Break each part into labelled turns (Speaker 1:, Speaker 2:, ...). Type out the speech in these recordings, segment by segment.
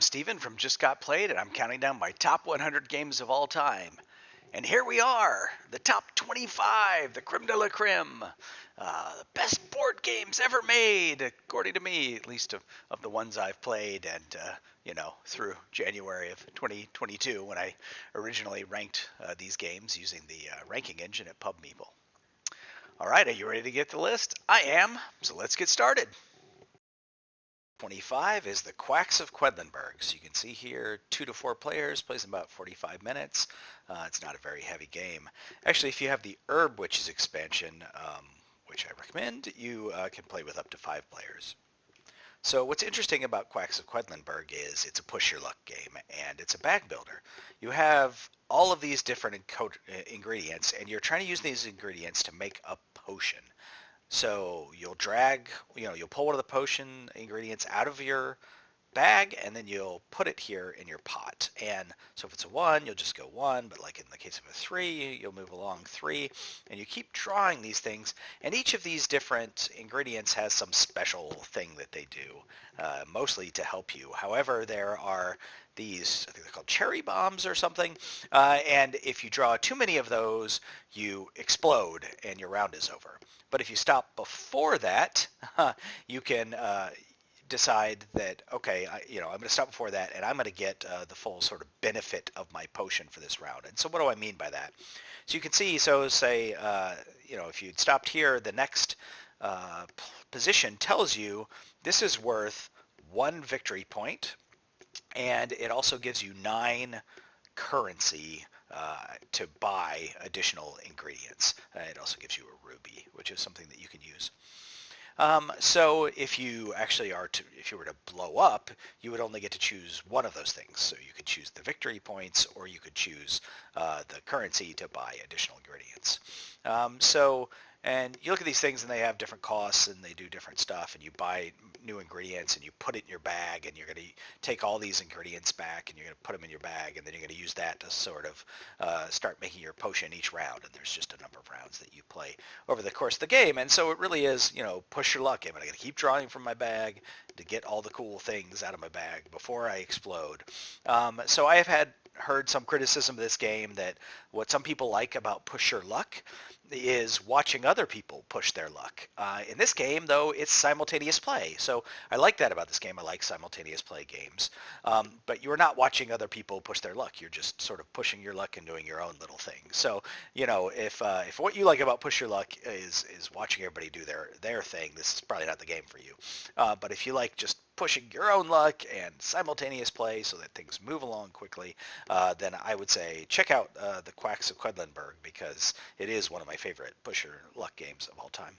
Speaker 1: Steven from Just Got Played, and I'm counting down my top 100 games of all time. And here we are, the top 25, the creme de la creme, the best board games ever made, according to me, at least of the ones I've played, and through January of 2022 when I originally ranked these games using the ranking engine at PubMeeple. All right, are you ready to get the list? I am, so let's get started. 25 is the Quacks of Quedlinburg. So you can see here 2 to 4 players, plays in about 45 minutes. It's not a very heavy game. Actually, if you have the Herb Witches expansion, which I recommend, you can play with up to 5 players. So what's interesting about Quacks of Quedlinburg is it's a push your luck game, and it's a bag builder. You have all of these different ingredients, and you're trying to use these ingredients to make a potion. So you'll you'll pull one of the potion ingredients out of your bag, and then you'll put it here in your pot. And so if it's a 1, you'll just go 1, but like in the case of a 3, you'll move along 3, and you keep drawing these things, and each of these different ingredients has some special thing that they do, mostly to help you. However, there are these, I think they're called cherry bombs or something, and if you draw too many of those, you explode and your round is over. But if you stop before that, you can decide that, okay, I'm going to stop before that, and I'm going to get the full sort of benefit of my potion for this round. And so what do I mean by that? So you can see, so say, if you'd stopped here, the next position tells you this is worth 1 victory point, and it also gives you 9 currency to buy additional ingredients. It also gives you a ruby, which is something that you can use. So if you actually if you were to blow up, you would only get to choose one of those things. So you could choose the victory points, or you could choose the currency to buy additional ingredients. And you look at these things, and they have different costs, and they do different stuff, and you buy new ingredients, and you put it in your bag, and you're going to take all these ingredients back, and you're going to put them in your bag, and then you're going to use that to sort of start making your potion each round. And there's just a number of rounds that you play over the course of the game. And so it really is, push your luck. I'm going to keep drawing from my bag to get all the cool things out of my bag before I explode. So I have heard some criticism of this game that what some people like about push your luck is watching other people push their luck. In this game, though, it's simultaneous play. So I like that about this game. I like simultaneous play games. But you're not watching other people push their luck. You're just sort of pushing your luck and doing your own little thing. So, if what you like about push your luck is watching everybody do their thing, this is probably not the game for you. But if you like just pushing your own luck and simultaneous play so that things move along quickly, then I would say check out the Quacks of Quedlinburg, because it is one of my favorite push your luck games of all time.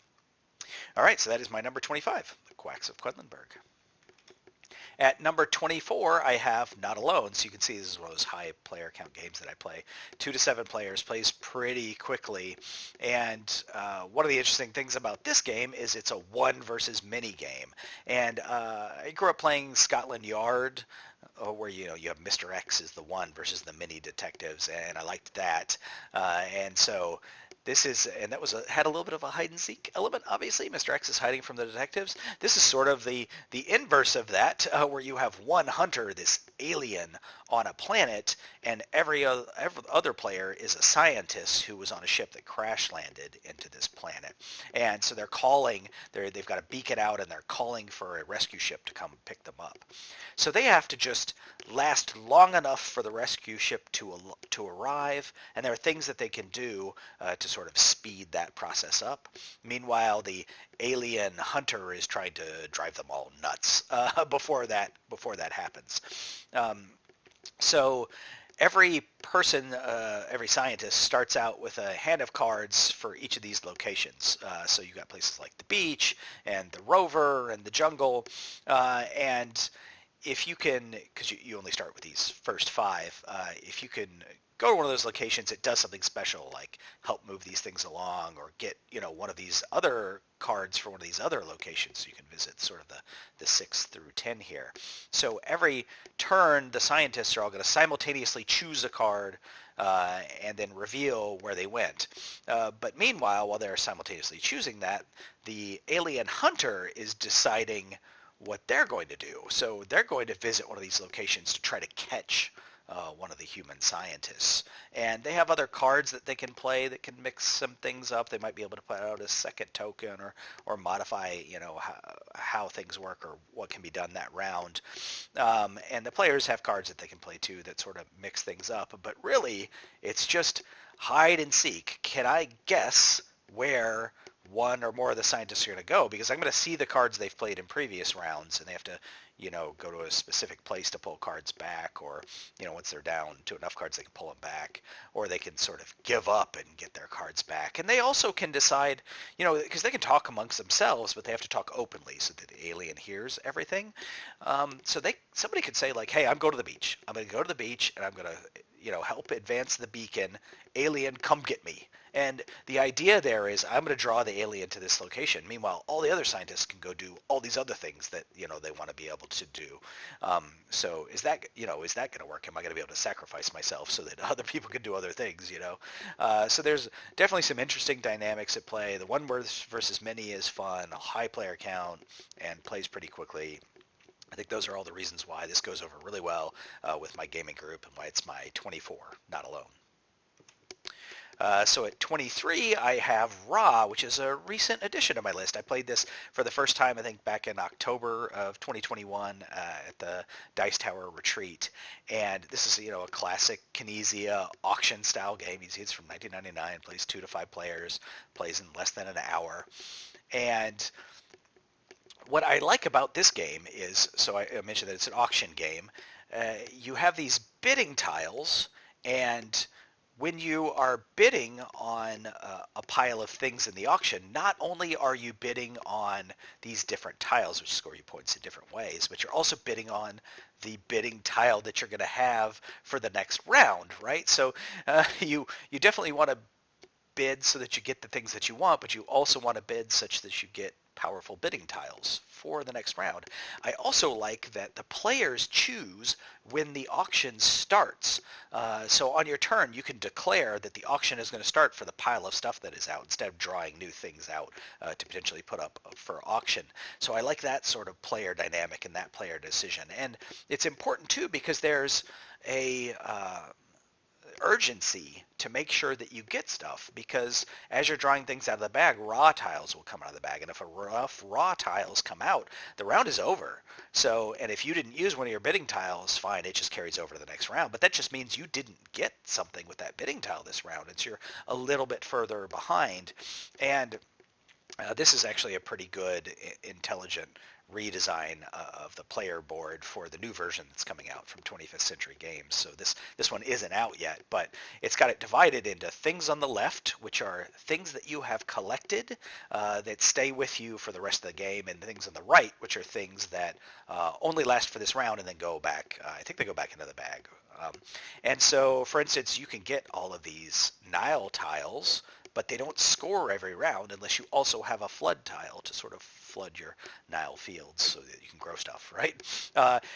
Speaker 1: All right, so that is my number 25, the Quacks of Quedlinburg. At number 24, I have Not Alone. So you can see this is one of those high player count games that I play. 2 to 7 players, plays pretty quickly. And one of the interesting things about this game is it's a 1 versus many game. And I grew up playing Scotland Yard, where you have Mr. X is the 1 versus the mini detectives, and I liked that. And so that had a little bit of a hide and seek element. Obviously, Mr. X is hiding from the detectives. This is sort of the inverse of that, where you have one hunter, this alien, on a planet, and every other player is a scientist who was on a ship that crash landed into this planet. And so they've got a beacon out, and they're calling for a rescue ship to come pick them up. So they have to just last long enough for the rescue ship to arrive, and there are things that they can do to sort of speed that process up. Meanwhile, the alien hunter is trying to drive them all nuts before that happens. So every person, every scientist starts out with a hand of cards for each of these locations. So you've got places like the beach and the rover and the jungle, and if you can, because you only start with these first 5, if you can go to one of those locations, it does something special, like help move these things along, or get one of these other cards for one of these other locations, so you can visit sort of the 6 through 10 here. So every turn, the scientists are all going to simultaneously choose a card and then reveal where they went. But meanwhile, while they're simultaneously choosing that, the alien hunter is deciding what they're going to do. So they're going to visit one of these locations to try to catch one of the human scientists. And they have other cards that they can play that can mix some things up. They might be able to put out a second token or modify, how things work or what can be done that round. And the players have cards that they can play too that sort of mix things up. But really, it's just hide and seek. Can I guess where one or more of the scientists are going to go? Because I'm going to see the cards they've played in previous rounds, and they have to, go to a specific place to pull cards back, or, once they're down to enough cards, they can pull them back, or they can sort of give up and get their cards back. And they also can decide, because they can talk amongst themselves, but they have to talk openly so that the alien hears everything. So somebody could say, like, hey, I'm going to the beach. I'm going to go to the beach, and I'm going to, help advance the beacon. Alien, come get me. And the idea there is I'm going to draw the alien to this location. Meanwhile, all the other scientists can go do all these other things that, they want to be able to do. So is that going to work? Am I going to be able to sacrifice myself so that other people can do other things, So there's definitely some interesting dynamics at play. The one versus many is fun, a high player count, and plays pretty quickly. I think those are all the reasons why this goes over really well with my gaming group and why it's my 24, not alone. So at 23, I have Ra, which is a recent addition to my list. I played this for the first time, I think, back in October of 2021 at the Dice Tower Retreat. And this is, a classic Kinesia auction-style game. You see it's from 1999, plays 2 to 5 players, plays in less than an hour. And what I like about this game is, so I mentioned that it's an auction game, you have these bidding tiles, and when you are bidding on a pile of things in the auction, not only are you bidding on these different tiles, which score you points in different ways, but you're also bidding on the bidding tile that you're going to have for the next round, right? So you definitely want to bid so that you get the things that you want, but you also want to bid such that you get powerful bidding tiles for the next round. I also like that the players choose when the auction starts. So on your turn, you can declare that the auction is going to start for the pile of stuff that is out instead of drawing new things out to potentially put up for auction. So I like that sort of player dynamic and that player decision. And it's important too because there's a urgency to make sure that you get stuff, because as you're drawing things out of the bag, raw tiles will come out of the bag, and if enough raw tiles come out, the round is over. So, and if you didn't use one of your bidding tiles, fine, it just carries over to the next round, but that just means you didn't get something with that bidding tile this round, and so you're a little bit further behind. And this is actually a pretty good, intelligent redesign of the player board for the new version that's coming out from 25th Century Games. So this one isn't out yet, but it's got it divided into things on the left, which are things that you have collected that stay with you for the rest of the game, and things on the right, which are things that only last for this round and then go back. I think they go back into the bag. And so, for instance, you can get all of these Nile tiles, but they don't score every round unless you also have a flood tile to sort of flood your Nile fields so that you can grow stuff, right?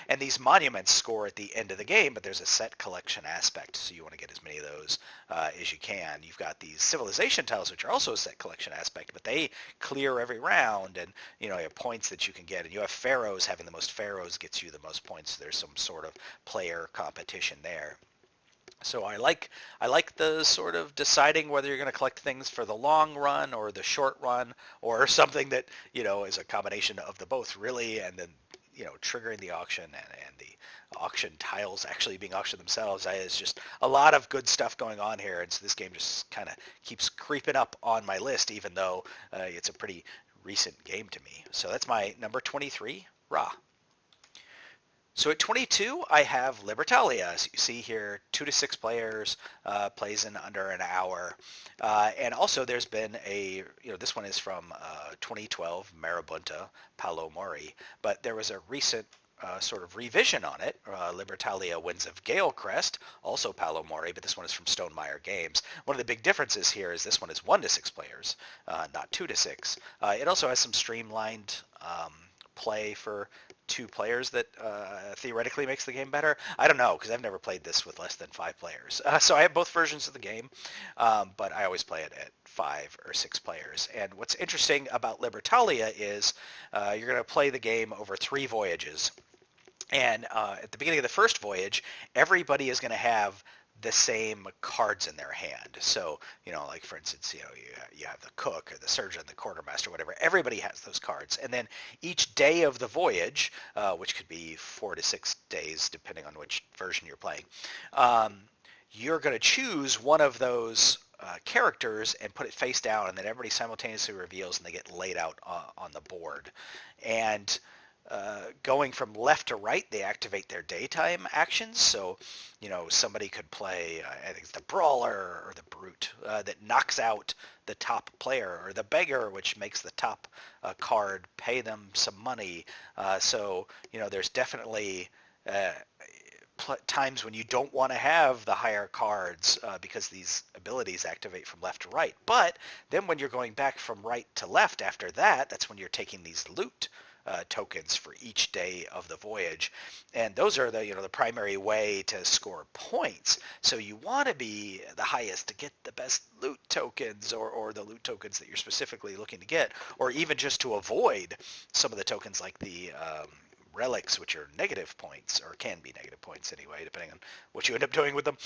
Speaker 1: And these monuments score at the end of the game, but there's a set collection aspect, so you want to get as many of those as you can. You've got these civilization tiles, which are also a set collection aspect, but they clear every round, and you have points that you can get. And you have pharaohs. Having the most pharaohs gets you the most points. So there's some sort of player competition there. So I like the sort of deciding whether you're going to collect things for the long run or the short run, or something that is a combination of the both, really, and then triggering the auction and the auction tiles actually being auctioned themselves. It's just a lot of good stuff going on here, and so this game just kind of keeps creeping up on my list, even though it's a pretty recent game to me. So that's my number 23, Ra. So at 22, I have Libertalia. As you see here, 2 to 6 players, plays in under an hour. And also there's been this one is from 2012, Marabunta, Paolo Mori, but there was a recent sort of revision on it. Libertalia Winds of Galecrest, also Paolo Mori, but this one is from Stonemaier Games. One of the big differences here is this one is 1 to 6 players, not 2 to 6. It also has some streamlined play for 2 players that theoretically makes the game better. I don't know, because I've never played this with less than 5 players. So I have both versions of the game, but I always play it at 5 or 6 players. And what's interesting about Libertalia is you're going to play the game over 3 voyages. And at the beginning of the first voyage, everybody is going to have the same cards in their hand. So, like for instance, you have the cook or the surgeon, the quartermaster, whatever. Everybody has those cards. And then each day of the voyage, which could be 4 to 6 days, depending on which version you're playing, you're going to choose one of those characters and put it face down, and then everybody simultaneously reveals, and they get laid out on the board. And going from left to right, they activate their daytime actions. So, somebody could play, I think it's the Brawler or the Brute that knocks out the top player, or the Beggar, which makes the top card pay them some money. So, there's definitely times when you don't want to have the higher cards because these abilities activate from left to right. But then when you're going back from right to left after that, that's when you're taking these loot tokens for each day of the voyage, and those are the the primary way to score points. So you want to be the highest to get the best loot tokens, or the loot tokens that you're specifically looking to get, or even just to avoid some of the tokens like the relics, which are negative points, or can be negative points anyway, depending on what you end up doing with them.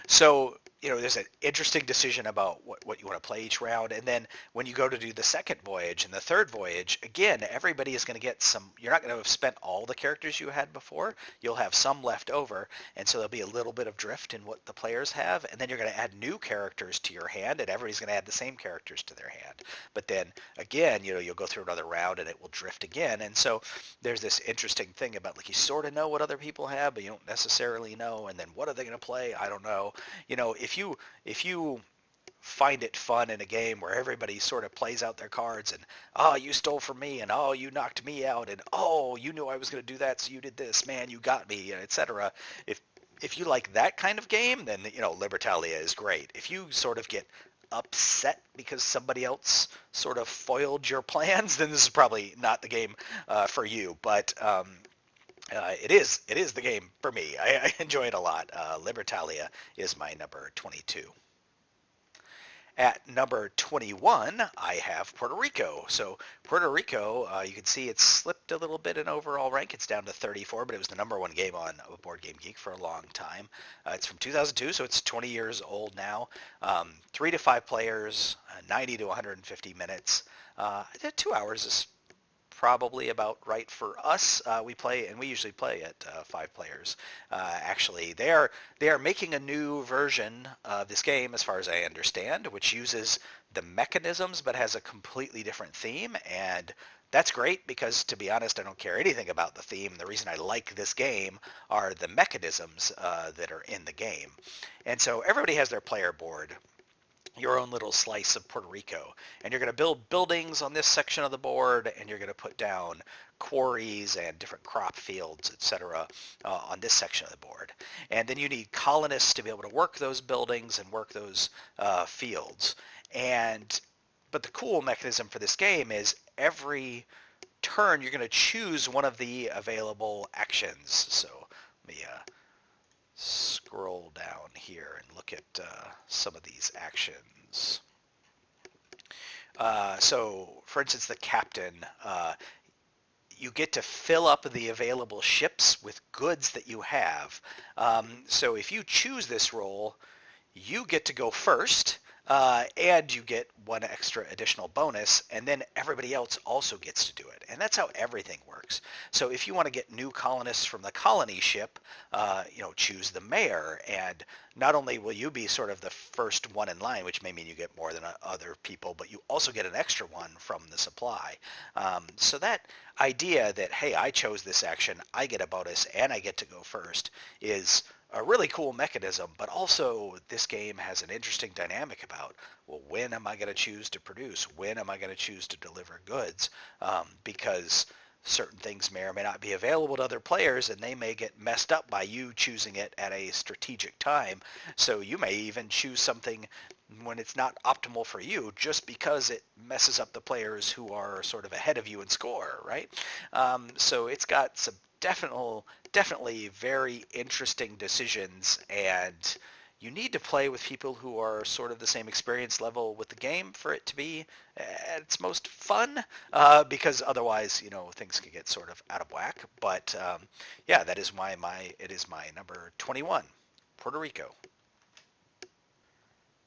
Speaker 1: So there's an interesting decision about what you want to play each round. And then when you go to do the second voyage and the third voyage, again, everybody is going to get some. You're not going to have spent all the characters you had before. You'll have some left over, and so there'll be a little bit of drift in what the players have. And then you're going to add new characters to your hand, and everybody's going to add the same characters to their hand. But then again, you'll go through another round, and it will drift again. And so there's this interesting thing about, like, you sort of know what other people have, but you don't necessarily know. And then what are they going to play? I don't know. If you find it fun in a game where everybody sort of plays out their cards, and you stole from me, and you knocked me out, and you knew I was going to do that, so you did this, man, you got me, etc. If you like that kind of game, then Libertalia is great. If you sort of get upset because somebody else sort of foiled your plans, then this is probably not the game for you. But it is the game for me. I enjoy it a lot. Libertalia is my number 22. At number 21, I have Puerto Rico. So Puerto Rico, you can see it's slipped a little bit in overall rank. It's down to 34, but it was the number 1 game on Board Game Geek for a long time. It's from 2002, so it's 20 years old now. 3 to 5 players, 90 to 150 minutes. 2 hours is probably about right for us. We usually play at 5 players. Actually, they are making a new version of this game, as far as I understand, which uses the mechanisms but has a completely different theme, and that's great because, to be honest, I don't care anything about the theme. The reason I like this game are the mechanisms that are in the game. And so everybody has their player board, your own little slice of Puerto Rico, and you're going to build buildings on this section of the board, and you're going to put down quarries and different crop fields, etc. On this section of the board. And then you need colonists to be able to work those buildings and work those fields. But the cool mechanism for this game is every turn you're going to choose one of the available actions. So let me scroll down here and look at some of these actions. So, for instance, the captain, you get to fill up the available ships with goods that you have. So if you choose this role, you get to go first, and you get 1 extra additional bonus, and then everybody else also gets to do it. And that's how everything works. So if you want to get new colonists from the colony ship, choose the mayor, and not only will you be sort of the first one in line, which may mean you get more than other people, but you also get an extra one from the supply. So that idea that, hey, I chose this action, I get a bonus, and I get to go first, is a really cool mechanism. But also this game has an interesting dynamic about, well, when am I going to choose to produce? When am I going to choose to deliver goods? Because certain things may or may not be available to other players, and they may get messed up by you choosing it at a strategic time. So you may even choose something when it's not optimal for you, just because it messes up the players who are sort of ahead of you in score, right? So it's got some definitely very interesting decisions, and you need to play with people who are sort of the same experience level with the game for it to be at its most fun, because otherwise, things could get sort of out of whack. But yeah, that is it is my number 21, Puerto Rico.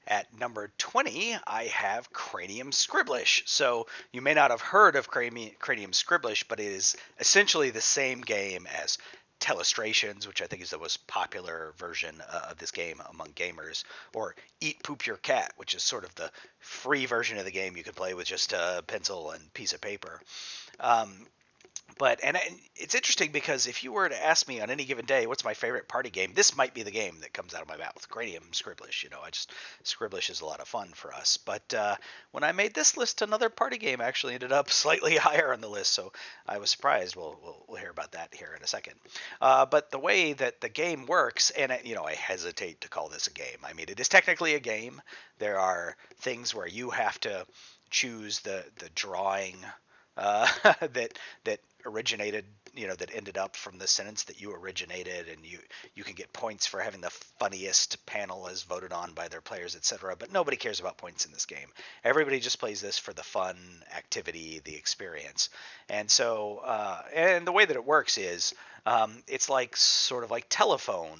Speaker 1: At number 20, I have Cranium Scribblish. So you may not have heard of Cranium Scribblish, but it is essentially the same game as Telestrations, which I think is the most popular version of this game among gamers, or Eat Poop Your Cat, which is sort of the free version of the game you can play with just a pencil and piece of paper. And it's interesting because if you were to ask me on any given day, what's my favorite party game, this might be the game that comes out of my mouth. Cranium Scribblish. Scribblish is a lot of fun for us. But when I made this list, another party game actually ended up slightly higher on the list. So I was surprised. We'll hear about that here in a second. But the way that the game works, and I hesitate to call this a game. I mean, it is technically a game. There are things where you have to choose the drawing that originated, that ended up from the sentence that you originated, and you can get points for having the funniest panel as voted on by their players, etc. But nobody cares about points in this game. Everybody just plays this for the fun, activity, the experience. And so, and the way that it works is, it's like sort of like telephone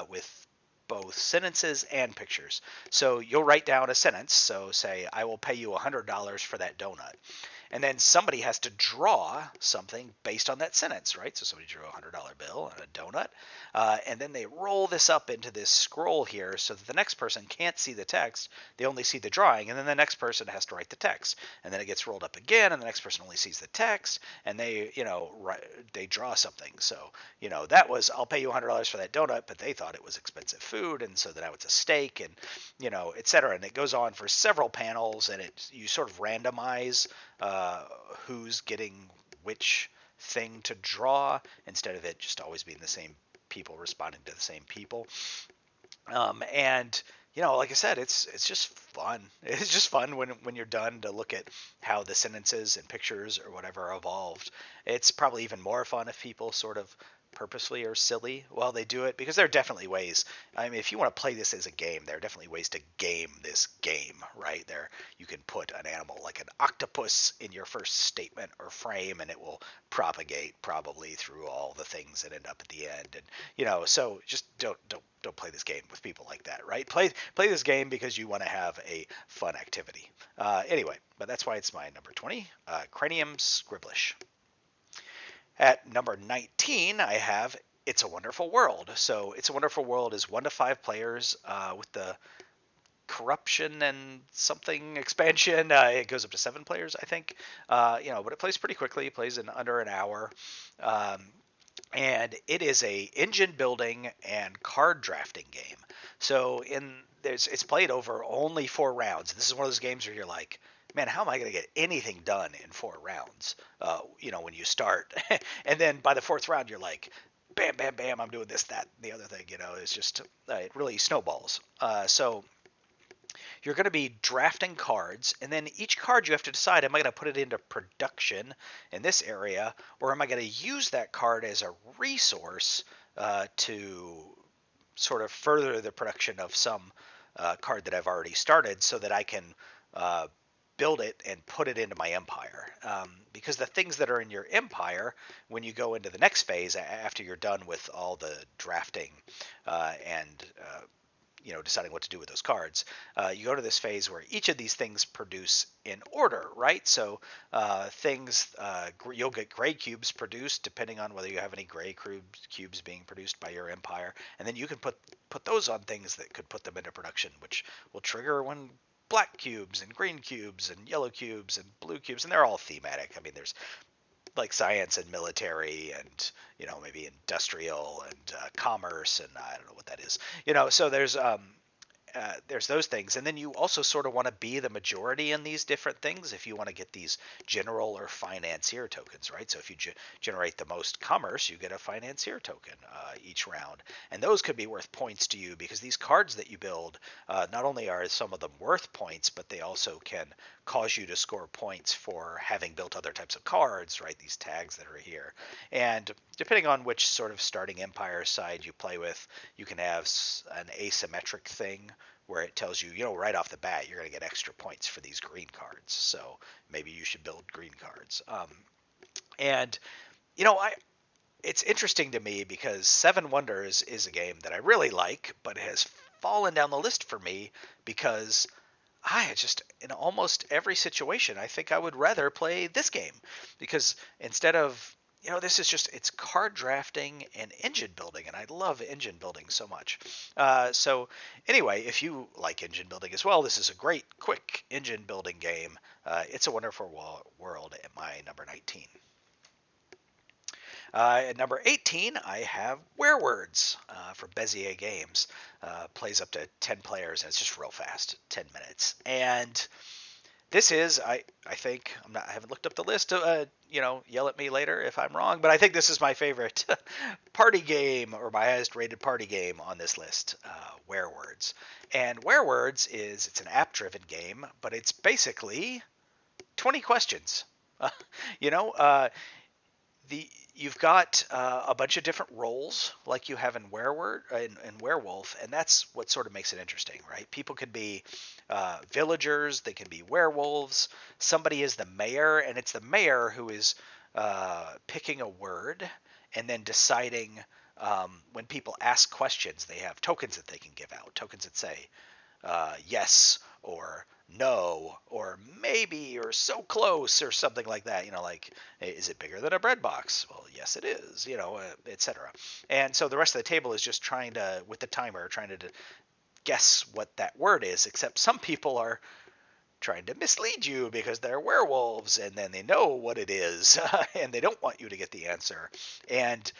Speaker 1: with both sentences and pictures. So you'll write down a sentence. So say, I will pay you $100 for that donut. And then somebody has to draw something based on that sentence, right? So somebody drew a $100 bill and a donut, and then they roll this up into this scroll here so that the next person can't see the text. They only see the drawing, and then the next person has to write the text. And then it gets rolled up again, and the next person only sees the text, and they draw something. So, that was, I'll pay you $100 for that donut, but they thought it was expensive food, and so now it's a steak, and, et cetera. And it goes on for several panels, and you sort of randomize who's getting which thing to draw instead of it just always being the same people responding to the same people. And like I said, it's just fun. It's just fun when you're done to look at how the sentences and pictures or whatever evolved. It's probably even more fun if people sort of purposely or silly while they do it, because there are definitely ways. I mean, if you want to play this as a game, there are definitely ways to game this game, right? There, you can put an animal like an octopus in your first statement or frame, and it will propagate probably through all the things that end up at the end. And so just don't play this game with people like that, right? Play this game because you want to have a fun activity. Anyway, but that's why it's my number 20, Cranium Scribblish. At number 19, I have It's a Wonderful World. So It's a Wonderful World is 1 to 5 players with the corruption and something expansion. It goes up to 7 players, I think. But it plays pretty quickly. It plays in under an hour. And it is a engine building and card drafting game. So it's played over only 4 rounds. This is one of those games where you're like, man, how am I going to get anything done in 4 rounds? When you start, and then by the 4th round, you're like, bam, bam, bam, I'm doing this, that, and the other thing. It's just it really snowballs. So you're going to be drafting cards, and then each card you have to decide: am I going to put it into production in this area, or am I going to use that card as a resource to sort of further the production of some card that I've already started, so that I can build it and put it into my empire. Because the things that are in your empire, when you go into the next phase, after you're done with all the drafting and deciding what to do with those cards, you go to this phase where each of these things produce in order, right? So you'll get gray cubes produced depending on whether you have any gray cubes being produced by your empire, and then you can put those on things that could put them into production, which will trigger when black cubes and green cubes and yellow cubes and blue cubes, and they're all thematic. I mean, there's like science and military and maybe industrial and commerce, and I don't know what that is. So there's there's those things, and then you also sort of want to be the majority in these different things if you want to get these general or financier tokens, right? So if you generate the most commerce, you get a financier token each round, and those could be worth points to you because these cards that you build, not only are some of them worth points, but they also can cause you to score points for having built other types of cards, right? These tags that are here, and depending on which sort of starting empire side you play with, you can have an asymmetric thing where it tells you, right off the bat, you're going to get extra points for these green cards. So maybe you should build green cards. And it's interesting to me because Seven Wonders is a game that I really like, but it has fallen down the list for me because I just, in almost every situation, I think I would rather play this game because instead of, this is just, it's card drafting and engine building, and I love engine building so much. So anyway, if you like engine building as well, this is a great, quick engine building game. It's a Wonderful World at my number 19. At number 18, I have Werewords from Bezier Games. Plays up to 10 players, and it's just real fast, 10 minutes. And this is, I think, I haven't looked up the list. Yell at me later if I'm wrong, but I think this is my favorite party game, or my highest rated party game on this list, Werewords. And Werewords it's an app-driven game, but it's basically 20 questions. You've got a bunch of different roles like you have in Werewolf, and that's what sort of makes it interesting, right? People can be villagers, they can be werewolves. Somebody is the mayor, and it's the mayor who is picking a word and then deciding when people ask questions, they have tokens that they can give out, tokens that say yes or no or maybe or so close or something like that, like, is it bigger than a bread box? Well, yes it is, etc. And so the rest of the table is just trying to, with the timer, trying to guess what that word is, except some people are trying to mislead you because they're werewolves and then they know what it is and they don't want you to get the answer. And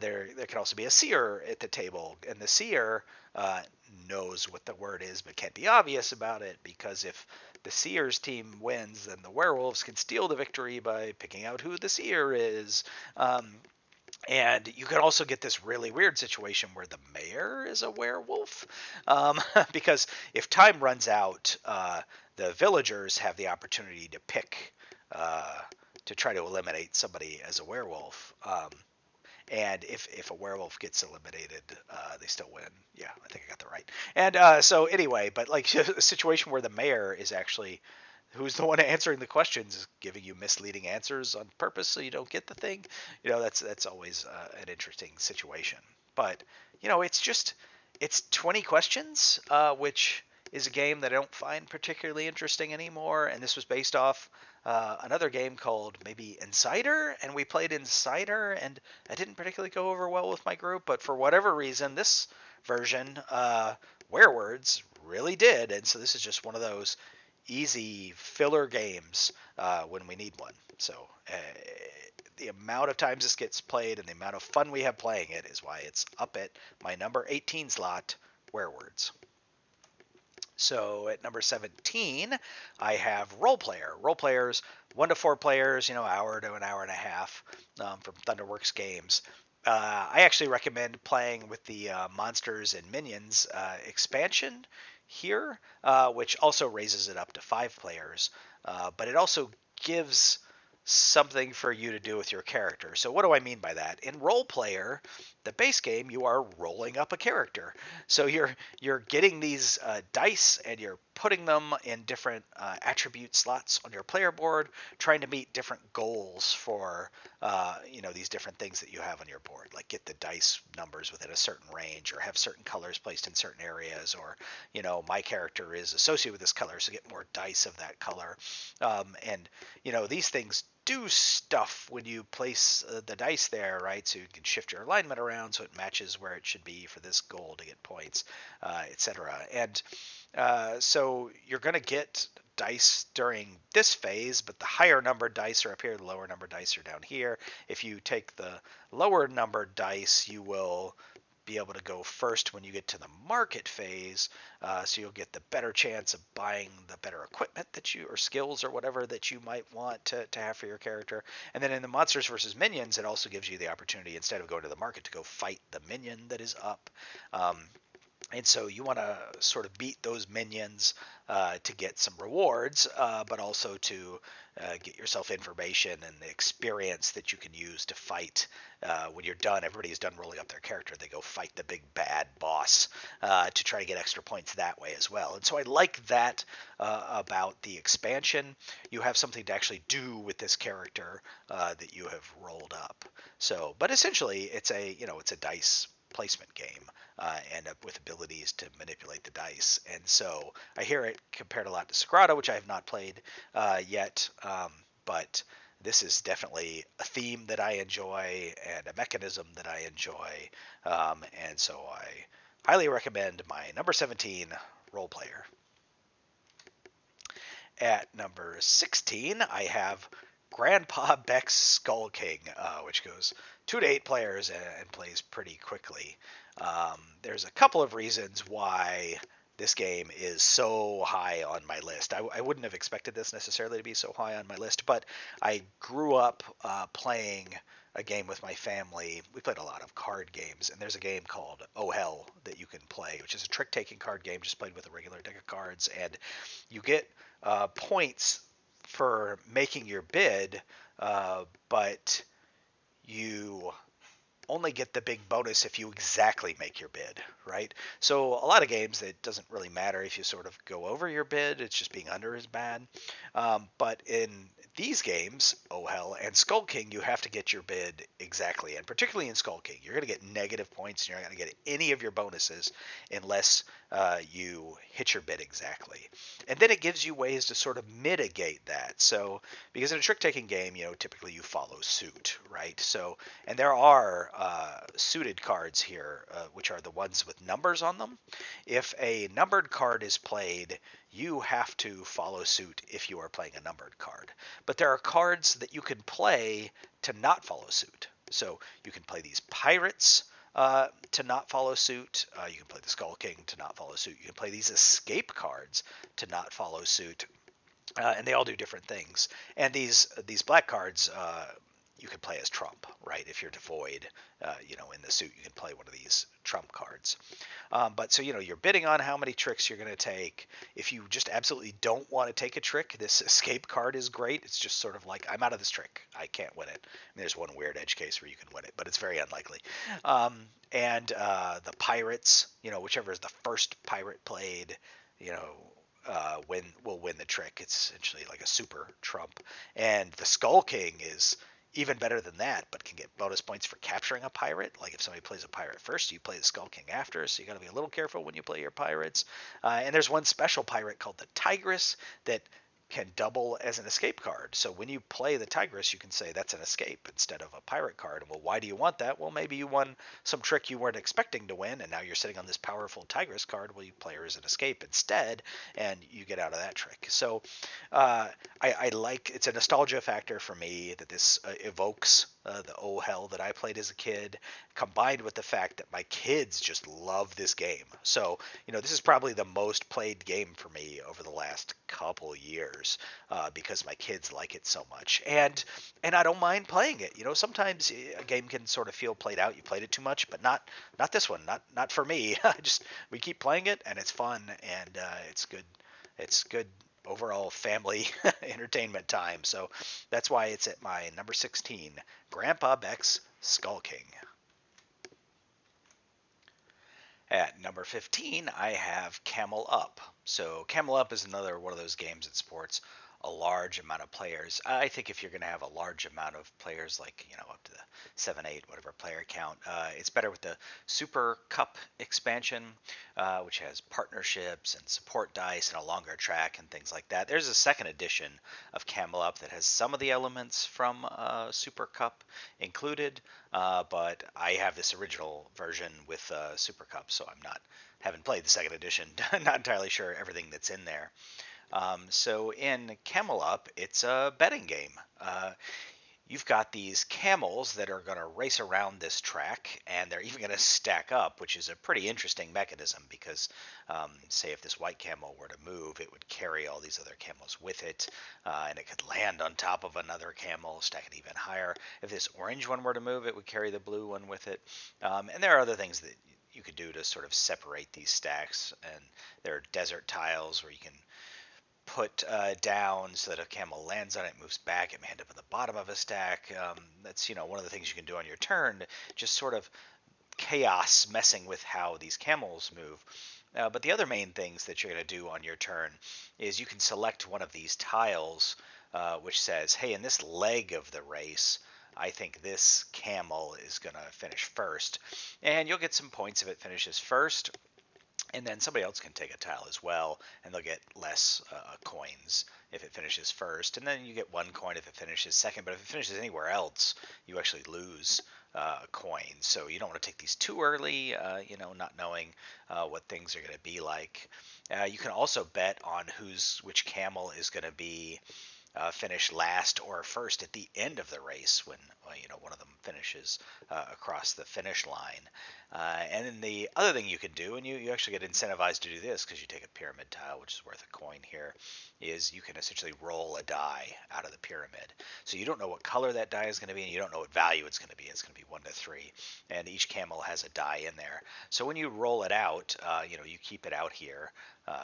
Speaker 1: there can also be a seer at the table, and the seer knows what the word is but can't be obvious about it, because if the seer's team wins, then the werewolves can steal the victory by picking out who the seer is. And you can also get this really weird situation where the mayor is a werewolf, because if time runs out, the villagers have the opportunity to pick to try to eliminate somebody as a werewolf. And if a werewolf gets eliminated, they still win. Yeah, I think I got that right. And so anyway, but like a situation where the mayor is actually who's the one answering the questions is giving you misleading answers on purpose so you don't get the thing. That's always an interesting situation. But it's 20 questions, which is a game that I don't find particularly interesting anymore. And this was based off another game called maybe Insider, and we played Insider, and I didn't particularly go over well with my group. But for whatever reason, this version, Werewords, really did. And so this is just one of those easy filler games when we need one. So the amount of times this gets played and the amount of fun we have playing it is why it's up at my number 18 slot, Werewords. So at number 17, I have Role Player. Role Players, 1 to 4 players, hour to an hour and a half, from Thunderworks Games. I actually recommend playing with the Monsters and Minions expansion here, which also raises it up to 5 players, but it also gives something for you to do with your character. So what do I mean by that? In Role Player, the base game, you are rolling up a character. So you're getting these dice and you're putting them in different attribute slots on your player board, trying to meet different goals for these different things that you have on your board, like get the dice numbers within a certain range, or have certain colors placed in certain areas, or my character is associated with this color, so get more dice of that color. And these things do stuff when you place the dice there, right? So you can shift your alignment around so it matches where it should be for this goal to get points, etc. And so you're going to get dice during this phase, but the higher numbered dice are up here, the lower numbered dice are down here. If you take the lower numbered dice, you will be able to go first when you get to the market phase, so you'll get the better chance of buying the better equipment that you, or skills or whatever that you might want to have for your character. And then in the monsters versus minions, it also gives you the opportunity, instead of going to the market, to go fight the minion that is up. And so you want to sort of beat those minions to get some rewards, but also to get yourself information and the experience that you can use to fight. When you're done, everybody's done rolling up their character, they go fight the big bad boss to try to get extra points that way as well. And so I like that about the expansion. You have something to actually do with this character that you have rolled up. So, but essentially, it's a dice placement game, and with abilities to manipulate the dice. And so I hear it compared a lot to Sagrada, which I have not played yet, but this is definitely a theme that I enjoy and a mechanism that I enjoy, and so I highly recommend my number 17 role player. At number 16, I have Grandpa Beck's Skull King, which goes 2 to 8 players and plays pretty quickly. There's a couple of reasons why this game is so high on my list. I wouldn't have expected this necessarily to be so high on my list, but I grew up playing a game with my family. We played a lot of card games, and there's a game called Oh Hell that you can play, which is a trick-taking card game just played with a regular deck of cards, and you get points for making your bid, but you only get the big bonus if you exactly make your bid, right? So a lot of games, it doesn't really matter if you sort of go over your bid, it's just being under is bad. But in these games, Oh Hell and Skull King, you have to get your bid exactly. And particularly in Skull King, you're going to get negative points, and you're not going to get any of your bonuses unless you hit your bid exactly. And then it gives you ways to sort of mitigate that. So, because in a trick-taking game, typically you follow suit, right? So, and there are suited cards here, which are the ones with numbers on them. If a numbered card is played, you have to follow suit if you are playing a numbered card. But there are cards that you can play to not follow suit. So you can play these pirates to not follow suit. You can play the Skull King to not follow suit. You can play these escape cards to not follow suit. And they all do different things. And these black cards you can play as trump, right? If you're devoid, in the suit, you can play one of these trump cards. But so, you're bidding on how many tricks you're going to take. If you just absolutely don't want to take a trick, this escape card is great. It's just sort of like, I'm out of this trick, I can't win it. And there's one weird edge case where you can win it, but it's very unlikely. And the pirates, whichever is the first pirate played, will win the trick. It's essentially like a super trump. And the Skull King is even better than that, but can get bonus points for capturing a pirate. Like if somebody plays a pirate first, you play the Skull King after, so you got to be a little careful when you play your pirates. And there's one special pirate called the Tigress that can double as an escape card. So when you play the Tigress, you can say that's an escape instead of a pirate card. And well, why do you want that? Well, maybe you won some trick you weren't expecting to win, and now you're sitting on this powerful Tigress card. Well, you play her as an escape instead, and you get out of that trick. So I like, it's a nostalgia factor for me that this evokes the Oh Hell that I played as a kid, combined with the fact that my kids just love this game. So, this is probably the most played game for me over the last couple years because my kids like it so much. And I don't mind playing it. Sometimes a game can sort of feel played out. You played it too much, but not this one. Not for me. We keep playing it, and it's fun, and it's good. It's good overall family entertainment time. So that's why it's at my number 16, Grandpa Beck's Skull King. At number 15, I have Camel Up. So Camel Up is another one of those games that supports a large amount of players. I think if you're going to have a large amount of players, like, up to the 7, 8, whatever player count, it's better with the Super Cup expansion, which has partnerships and support dice and a longer track and things like that. There's a second edition of Camel Up that has some of the elements from Super Cup included, but I have this original version with Super Cup, so haven't played the second edition. Not entirely sure everything that's in there. So in Camel Up, it's a betting game. you've got these camels that are going to race around this track, and they're even going to stack up, which is a pretty interesting mechanism because, say, if this white camel were to move, it would carry all these other camels with it, and it could land on top of another camel, stack it even higher. If this orange one were to move, it would carry the blue one with it. And there are other things that you could do to sort of separate these stacks, and there are desert tiles where you can put down so that a camel lands on it, moves back, it may end up at the bottom of a stack. That's one of the things you can do on your turn, just sort of chaos messing with how these camels move. But the other main things that you're going to do on your turn is you can select one of these tiles which says, hey, in this leg of the race, I think this camel is going to finish first. And you'll get some points if it finishes first. And then somebody else can take a tile as well, and they'll get less coins if it finishes first. And then you get 1 coin if it finishes second. But if it finishes anywhere else, you actually lose a coin. So you don't want to take these too early, not knowing what things are going to be like. You can also bet on which camel is going to be finish last or first at the end of the race when one of them finishes across the finish line. And then the other thing you can do, and you actually get incentivized to do this because you take a pyramid tile, which is worth a coin here, is you can essentially roll a die out of the pyramid. So you don't know what color that die is going to be, and you don't know what value it's going to be. It's going to be 1 to 3, and each camel has a die in there. So when you roll it out, you keep it out here.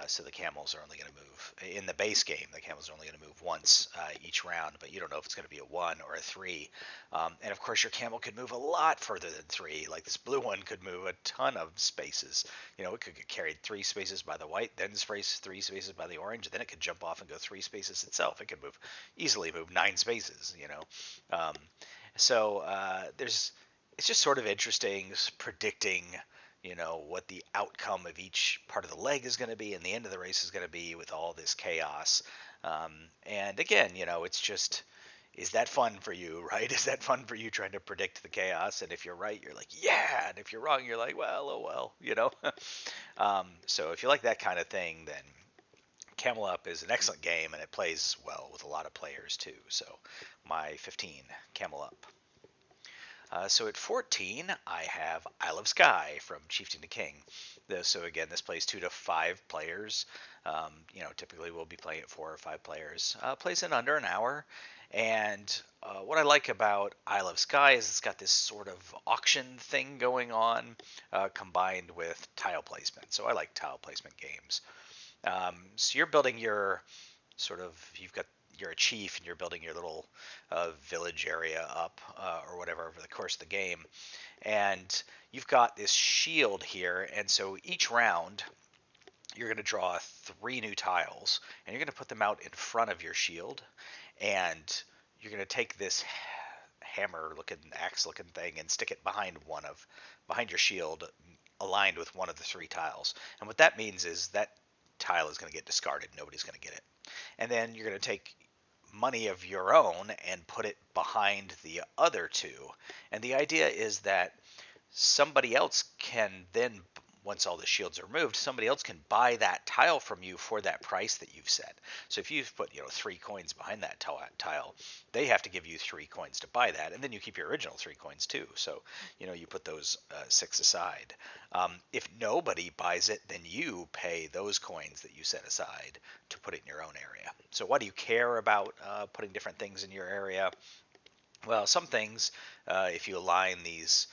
Speaker 1: So the camels are only going to move in the base game. The camels are only going to move once each round, but you don't know if it's going to be a 1 or a 3. And of course, your camel could move a lot further than 3. Like this blue one could move a ton of spaces. It could get carried 3 spaces by the white, then 3 spaces by the orange, and then it could jump off and go 3 spaces itself. It could easily move 9 spaces. So it's just sort of interesting predicting what the outcome of each part of the leg is going to be and the end of the race is going to be with all this chaos. And again, it's just, is that fun for you, right? Is that fun for you trying to predict the chaos? And if you're right, you're like, yeah. And if you're wrong, you're like, well, oh well. So if you like that kind of thing, then Camel Up is an excellent game, and it plays well with a lot of players too. So my 15, Camel Up. So at 14, I have Isle of Skye from Chieftain to King. So again, this plays 2 to 5 players. Typically we'll be playing at 4 or 5 players. Plays in under an hour. And what I like about Isle of Skye is it's got this sort of auction thing going on, combined with tile placement. So I like tile placement games. So you're building you're a chief and you're building your little village area up or whatever over the course of the game, and you've got this shield here, and so each round you're going to draw 3 new tiles, and you're going to put them out in front of your shield, and you're going to take this hammer-looking, axe-looking thing and stick it behind your shield, aligned with one of the 3 tiles. And what that means is that tile is going to get discarded. Nobody's going to get it. And then you're going to take money of your own and put it behind the other 2. And the idea is that somebody else can then, once all the shields are removed, somebody else can buy that tile from you for that price that you've set. So if you've put 3 coins behind that tile, they have to give you 3 coins to buy that, and then you keep your original 3 coins too. So you put those 6 aside. If nobody buys it, then you pay those coins that you set aside to put it in your own area. So why do you care about putting different things in your area? Well, some things, if you align these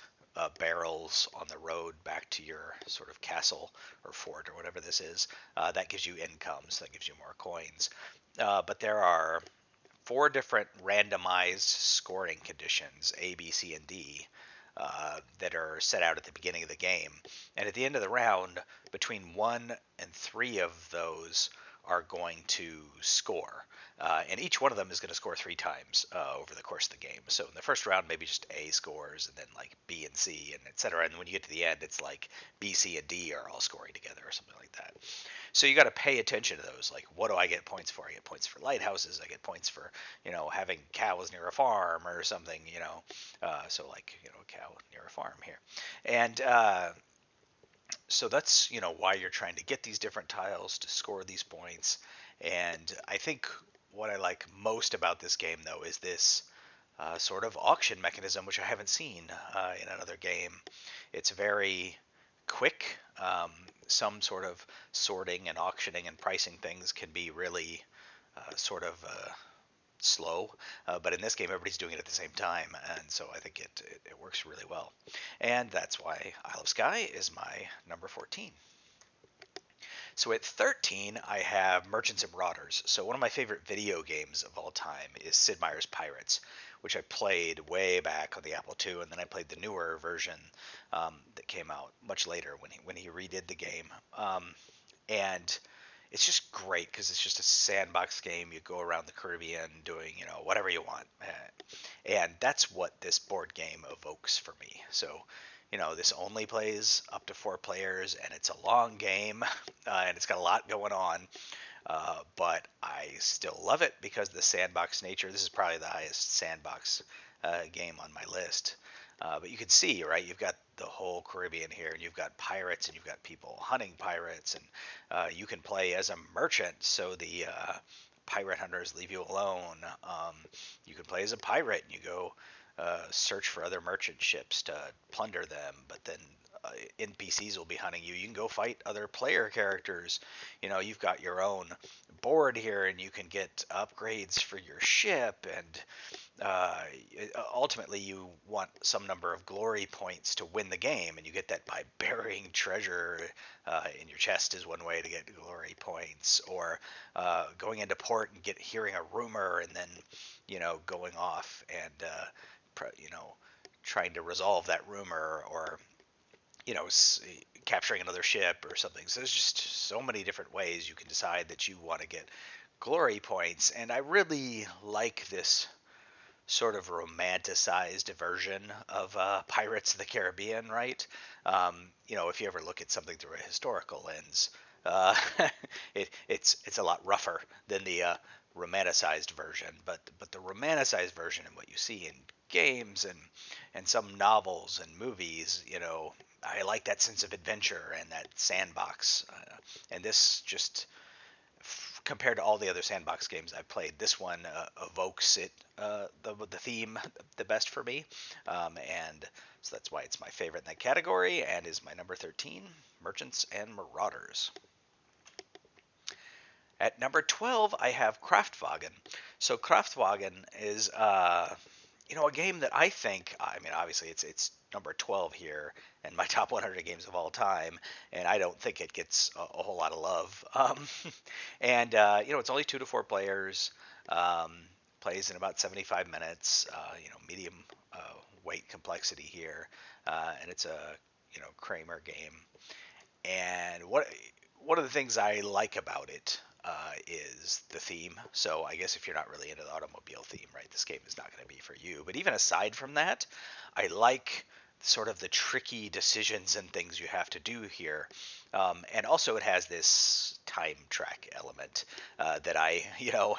Speaker 1: barrels on the road back to your sort of castle or fort or whatever this is, that gives you income, so that gives you more coins. But there are 4 different randomized scoring conditions, A, B, C, and D, that are set out at the beginning of the game. And at the end of the round, between 1 and 3 of those are going to score. And each one of them is going to score 3 times over the course of the game. So in the first round, maybe just A scores, and then like B and C, and et cetera. And when you get to the end, it's like B, C, and D are all scoring together or something like that. So you got to pay attention to those. Like, what do I get points for? I get points for lighthouses. I get points for, having cows near a farm or something, So like, a cow near a farm here. And so that's, why you're trying to get these different tiles to score these points. And I think what I like most about this game, though, is this sort of auction mechanism, which I haven't seen in another game. It's very quick. Some sort of sorting and auctioning and pricing things can be really sort of slow, but in this game everybody's doing it at the same time, and so I think it works really well. And that's why Isle of Skye is my number 14. So at 13, I have Merchants and Marauders. So one of my favorite video games of all time is Sid Meier's Pirates, which I played way back on the Apple II, and then I played the newer version that came out much later when he redid the game. And it's just great because it's just a sandbox game. You go around the Caribbean doing whatever you want, and that's what this board game evokes for me. So this only plays up to 4 players, and it's a long game, and it's got a lot going on. But I still love it because of the sandbox nature. This is probably the highest sandbox game on my list. But you can see, right, you've got the whole Caribbean here, and you've got pirates, and you've got people hunting pirates, and you can play as a merchant, so the pirate hunters leave you alone. You can play as a pirate, and you go search for other merchant ships to plunder them, but then NPCs will be hunting you. You can go fight other player characters. You've got your own board here, and you can get upgrades for your ship, and ultimately you want some number of glory points to win the game, and you get that by burying treasure in your chest is one way to get glory points, or going into port and hearing a rumor and then going off and trying to resolve that rumor, or capturing another ship or something. So there's just so many different ways you can decide that you want to get glory points, and I really like this sort of romanticized version of Pirates of the Caribbean, right? If you ever look at something through a historical lens, uh, it's a lot rougher than the romanticized version. But the romanticized version and what you see in games and some novels and movies, I like that sense of adventure and that sandbox. And this just compared to all the other sandbox games I've played, this one evokes the theme the best for me, and so that's why it's my favorite in that category and is my number 13, Merchants and Marauders. At number 12, I have Kraftwagen. So Kraftwagen is a game that I think, I mean, obviously it's number 12 here in my top 100 games of all time, and I don't think it gets a whole lot of love. And it's only 2 to 4 players, plays in about 75 minutes, medium weight complexity here, and it's a Kramer game. And one of the things I like about it is the theme. So I guess if you're not really into the automobile theme, right, this game is not going to be for you. But even aside from that, I like sort of the tricky decisions and things you have to do here. And also it has this time track element that I,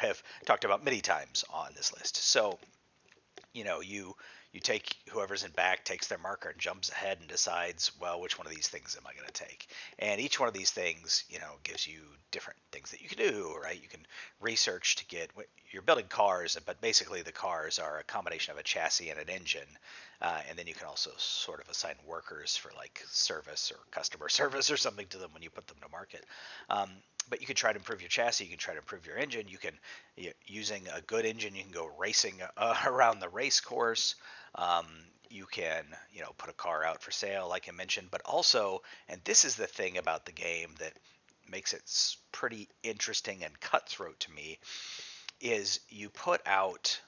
Speaker 1: have talked about many times on this list. So, you take whoever's in back takes their marker and jumps ahead and decides, well, which one of these things am I going to take? And each one of these things, gives you different things that you can do, right? You can research to get, you're building cars, but basically the cars are a combination of a chassis and an engine. And then you can also sort of assign workers for like service or customer service or something to them when you put them to market. But you can try to improve your chassis. You can try to improve your engine. You can, using a good engine, you can go racing around the race course. You can, put a car out for sale, like I mentioned. But also, and this is the thing about the game that makes it pretty interesting and cutthroat to me, is you put out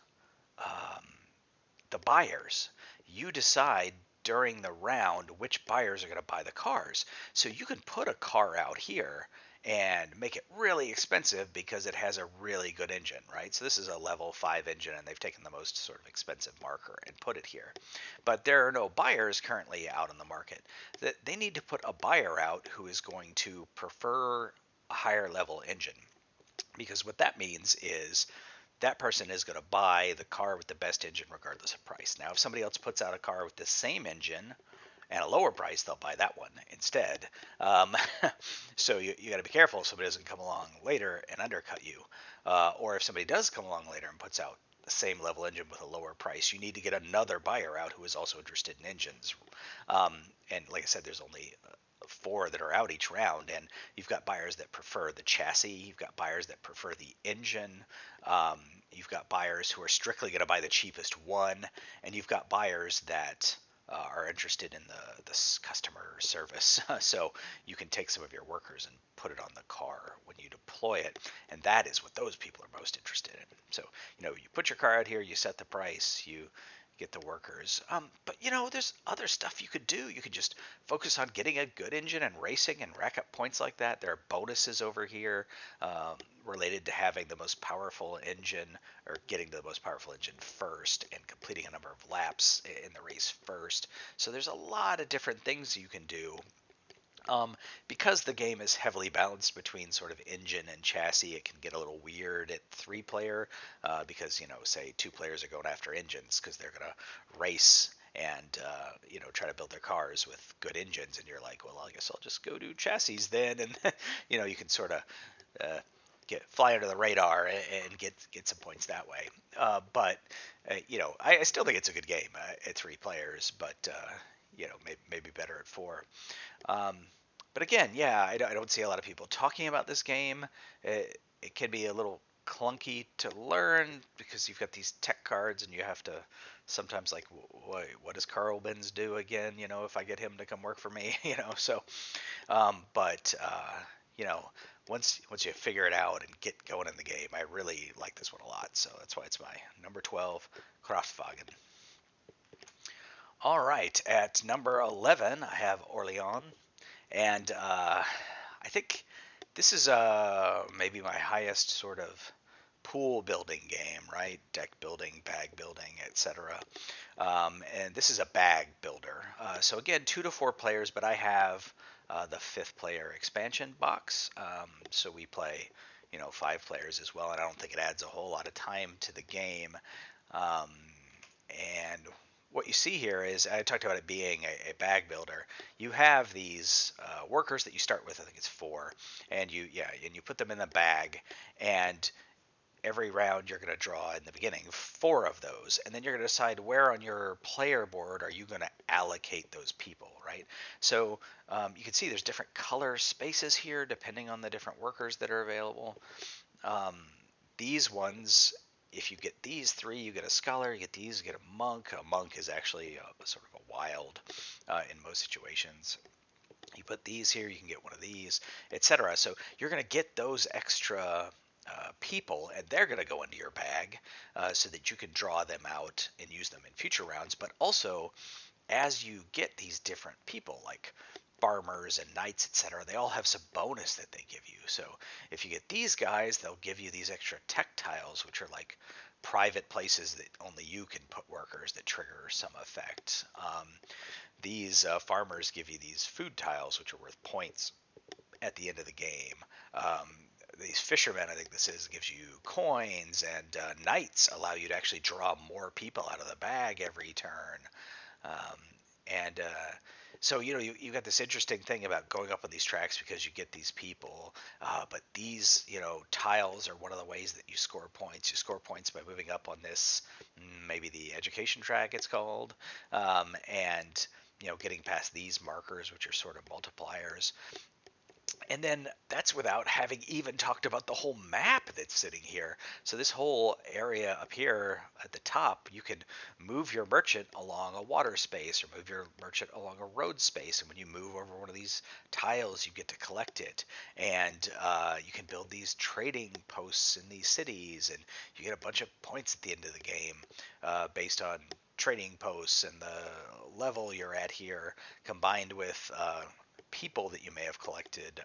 Speaker 1: the buyers. You decide during the round which buyers are going to buy the cars. So you can put a car out here and make it really expensive because it has a really good engine, right? So this is a level 5 engine, and they've taken the most sort of expensive marker and put it here. But there are no buyers currently out on the market. They need to put a buyer out who is going to prefer a higher level engine, because what that means is that person is going to buy the car with the best engine regardless of price. Now, if somebody else puts out a car with the same engine and a lower price, they'll buy that one instead. So you got to be careful somebody doesn't come along later and undercut you. Or if somebody does come along later and puts out the same level engine with a lower price, you need to get another buyer out who is also interested in engines. And like I said, there's only 4 that are out each round, and you've got buyers that prefer the chassis, you've got buyers that prefer the engine, um, you've got buyers who are strictly going to buy the cheapest one, and you've got buyers that are interested in the customer service. So you can take some of your workers and put it on the car when you deploy it, and that is what those people are most interested in. So you put your car out here, you set the price, you get the workers. But there's other stuff you could do. You could just focus on getting a good engine and racing and rack up points like that. There are bonuses over here related to having the most powerful engine or getting the most powerful engine first and completing a number of laps in the race first. So there's a lot of different things you can do. Because the game is heavily balanced between sort of engine and chassis, it can get a little weird at 3-player because, say 2 players are going after engines because they're going to race and, try to build their cars with good engines. And you're like, well, I guess I'll just go do chassis then. And, you can sort of fly under the radar and get some points that way. But I still think it's a good game at 3 players, but, maybe better at 4. But again, yeah, I don't see a lot of people talking about this game. It can be a little clunky to learn because you've got these tech cards and you have to sometimes like, what does Carl Benz do again? If I get him to come work for me, so, but, once you figure it out and get going in the game, I really like this one a lot. So that's why it's my number 12, Kraftwagen. All right, at number 11, I have Orléans. And I think this is maybe my highest sort of pool building game, right? Deck building, bag building, etc. And this is a bag builder. So again, 2 to 4 players, but I have the 5th player expansion box. So we play, 5 players as well, and I don't think it adds a whole lot of time to the game. And what you see here is, I talked about it being a bag builder. You have these workers that you start with. I think it's 4, and you put them in the bag, and every round you're going to draw in the beginning 4 of those, and then you're going to decide where on your player board are you going to allocate those people, right? So you can see there's different color spaces here depending on the different workers that are available. These ones, if you get these 3, you get a scholar. You get these, you get a monk. A monk is actually sort of a wild in most situations. You put these here, you can get one of these, etc. So you're going to get those extra people, and they're going to go into your bag so that you can draw them out and use them in future rounds. But also, as you get these different people, like farmers and knights, etc., they all have some bonus that they give you. So if you get these guys, they'll give you these extra tech tiles, which are like private places that only you can put workers that trigger some effect. These farmers give you these food tiles, which are worth points at the end of the game. These fishermen, I think this is, gives you coins, and knights allow you to actually draw more people out of the bag every turn. And so you got this interesting thing about going up on these tracks because you get these people, but these tiles are one of the ways that you score points. You score points by moving up on this, maybe the education track it's called, and getting past these markers, which are sort of multipliers. And then that's without having even talked about the whole map that's sitting here. So this whole area up here at the top, you can move your merchant along a water space or move your merchant along a road space. And when you move over one of these tiles, you get to collect it. And you can build these trading posts in these cities, and you get a bunch of points at the end of the game based on trading posts and the level you're at here, combined with people that you may have collected.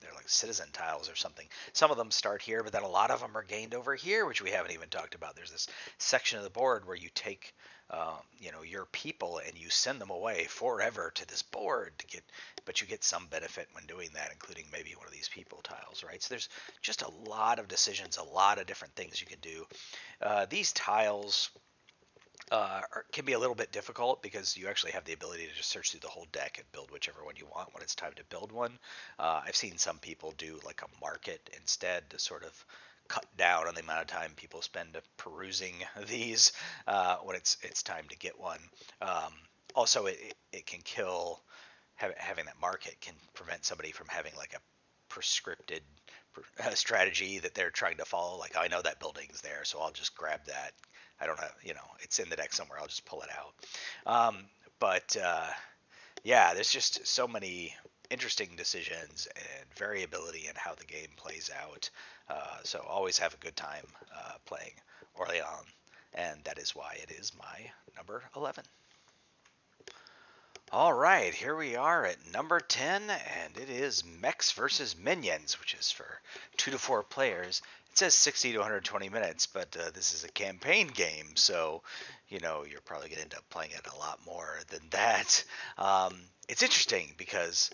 Speaker 1: They're like citizen tiles or something. Some of them start here, but then a lot of them are gained over here, which we haven't even talked about. There's this section of the board where you take your people and you send them away forever to this board but you get some benefit when doing that, including maybe one of these people tiles, right? So there's just a lot of decisions, a lot of different things you can do. These tiles can be a little bit difficult because you actually have the ability to just search through the whole deck and build whichever one you want when it's time to build one. I've seen some people do like a market instead to sort of cut down on the amount of time people spend perusing these when it's time to get one. Um, Also, it can kill having that market can prevent somebody from having like a prescripted strategy that they're trying to follow. Like, I know that building's there, so I'll just grab that. I don't have, it's in the deck somewhere. I'll just pull it out. But yeah, there's just so many interesting decisions and variability in how the game plays out. So always have a good time playing Orléans, and that is why it is my number 11. All right, here we are at number 10, and it is Mechs versus Minions, which is for 2 to 4 players. It says 60 to 120 minutes, but this is a campaign game, so you're probably going to end up playing it a lot more than that. It's interesting because,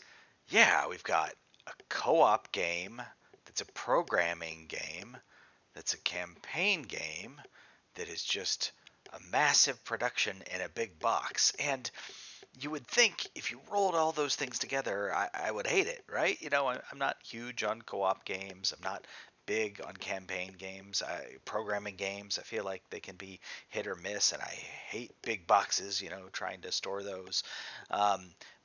Speaker 1: yeah, we've got a co-op game that's a programming game that's a campaign game that is just a massive production in a big box. And you would think if you rolled all those things together, I would hate it, right? I'm not huge on co-op games. I'm not big on campaign games. Programming games, I feel like they can be hit or miss, and I hate big boxes, trying to store those.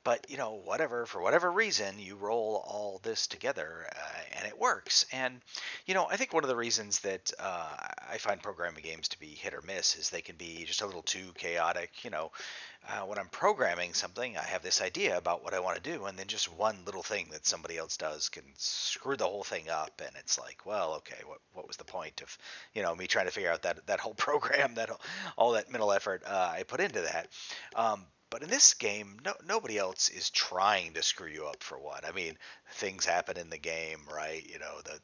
Speaker 1: But whatever, for whatever reason, you roll all this together and it works. And I think one of the reasons that I find programming games to be hit or miss is they can be just a little too chaotic. When I'm programming something, I have this idea about what I want to do, and then just one little thing that somebody else does can screw the whole thing up. And it's like, well, okay, what was the point of me trying to figure out that whole program, all that mental effort I put into that. But in this game, nobody else is trying to screw you up for what. I mean, things happen in the game, right?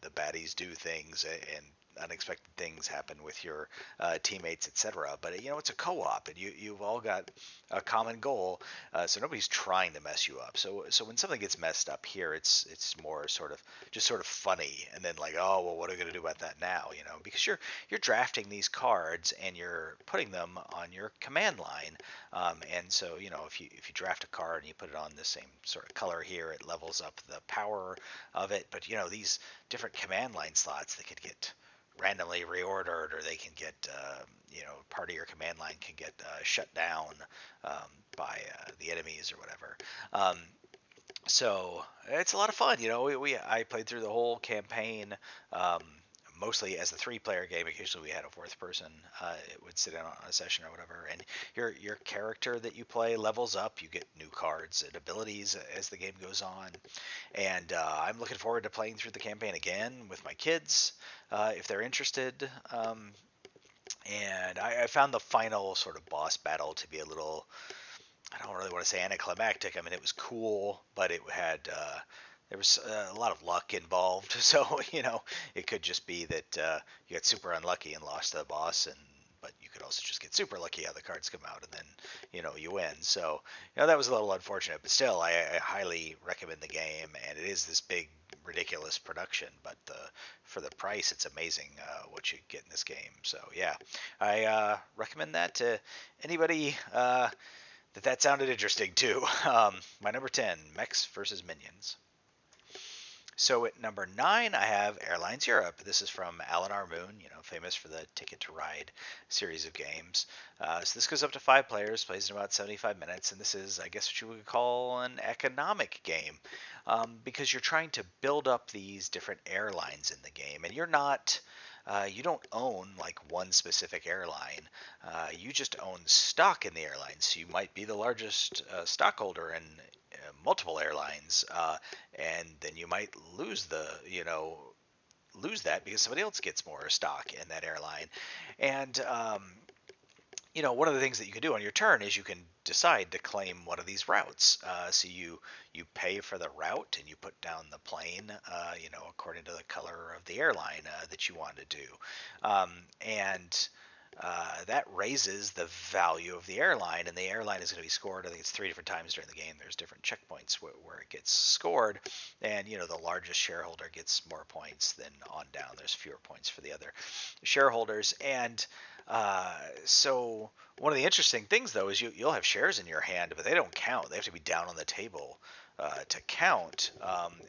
Speaker 1: The baddies do things, and unexpected things happen with your teammates, etc. But it's a co-op, and you've all got a common goal, so nobody's trying to mess you up. So when something gets messed up here, it's more sort of funny, and then like, oh well, what are we gonna do about that now? Because you're drafting these cards and you're putting them on your command line, and so if you draft a card and you put it on the same sort of color here, it levels up the power of it. But these different command line slots, they could get randomly reordered, or they can get part of your command line can get shut down by the enemies or whatever. So it's a lot of fun. I played through the whole campaign. Mostly as a 3-player game. Occasionally we had a 4th person. It would sit in on a session or whatever. And your character that you play levels up. You get new cards and abilities as the game goes on. And I'm looking forward to playing through the campaign again with my kids if they're interested. And I found the final sort of boss battle to be a little, I don't really want to say anticlimactic. I mean, it was cool, but it had there was a lot of luck involved. So it could just be that you got super unlucky and lost to the boss, but you could also just get super lucky how the cards come out, and then you win. So that was a little unfortunate, but still, I highly recommend the game, and it is this big ridiculous production, but for the price, it's amazing what you get in this game. So yeah, I recommend that to anybody that sounded interesting too. My number 10, Mechs versus Minions. So at number 9, I have Airlines Europe. This is from Alan R. Moon, famous for the Ticket to Ride series of games. So this goes up to 5 players, plays in about 75 minutes, and this is, I guess, what you would call an economic game, because you're trying to build up these different airlines in the game, and you don't own like one specific airline. You just own stock in the airline. So you might be the largest stockholder in multiple airlines, and then you might lose that because somebody else gets more stock in that airline. And one of the things that you can do on your turn is you can decide to claim one of these routes. So you pay for the route and you put down the plane, according to the color of the airline that you want to do, and that raises the value of the airline, and the airline is going to be scored. I think it's 3 different times during the game. There's different checkpoints where it gets scored, and the largest shareholder gets more points than on down. There's fewer points for the other shareholders, and so one of the interesting things though is you'll have shares in your hand, but they don't count. They have to be down on the table to count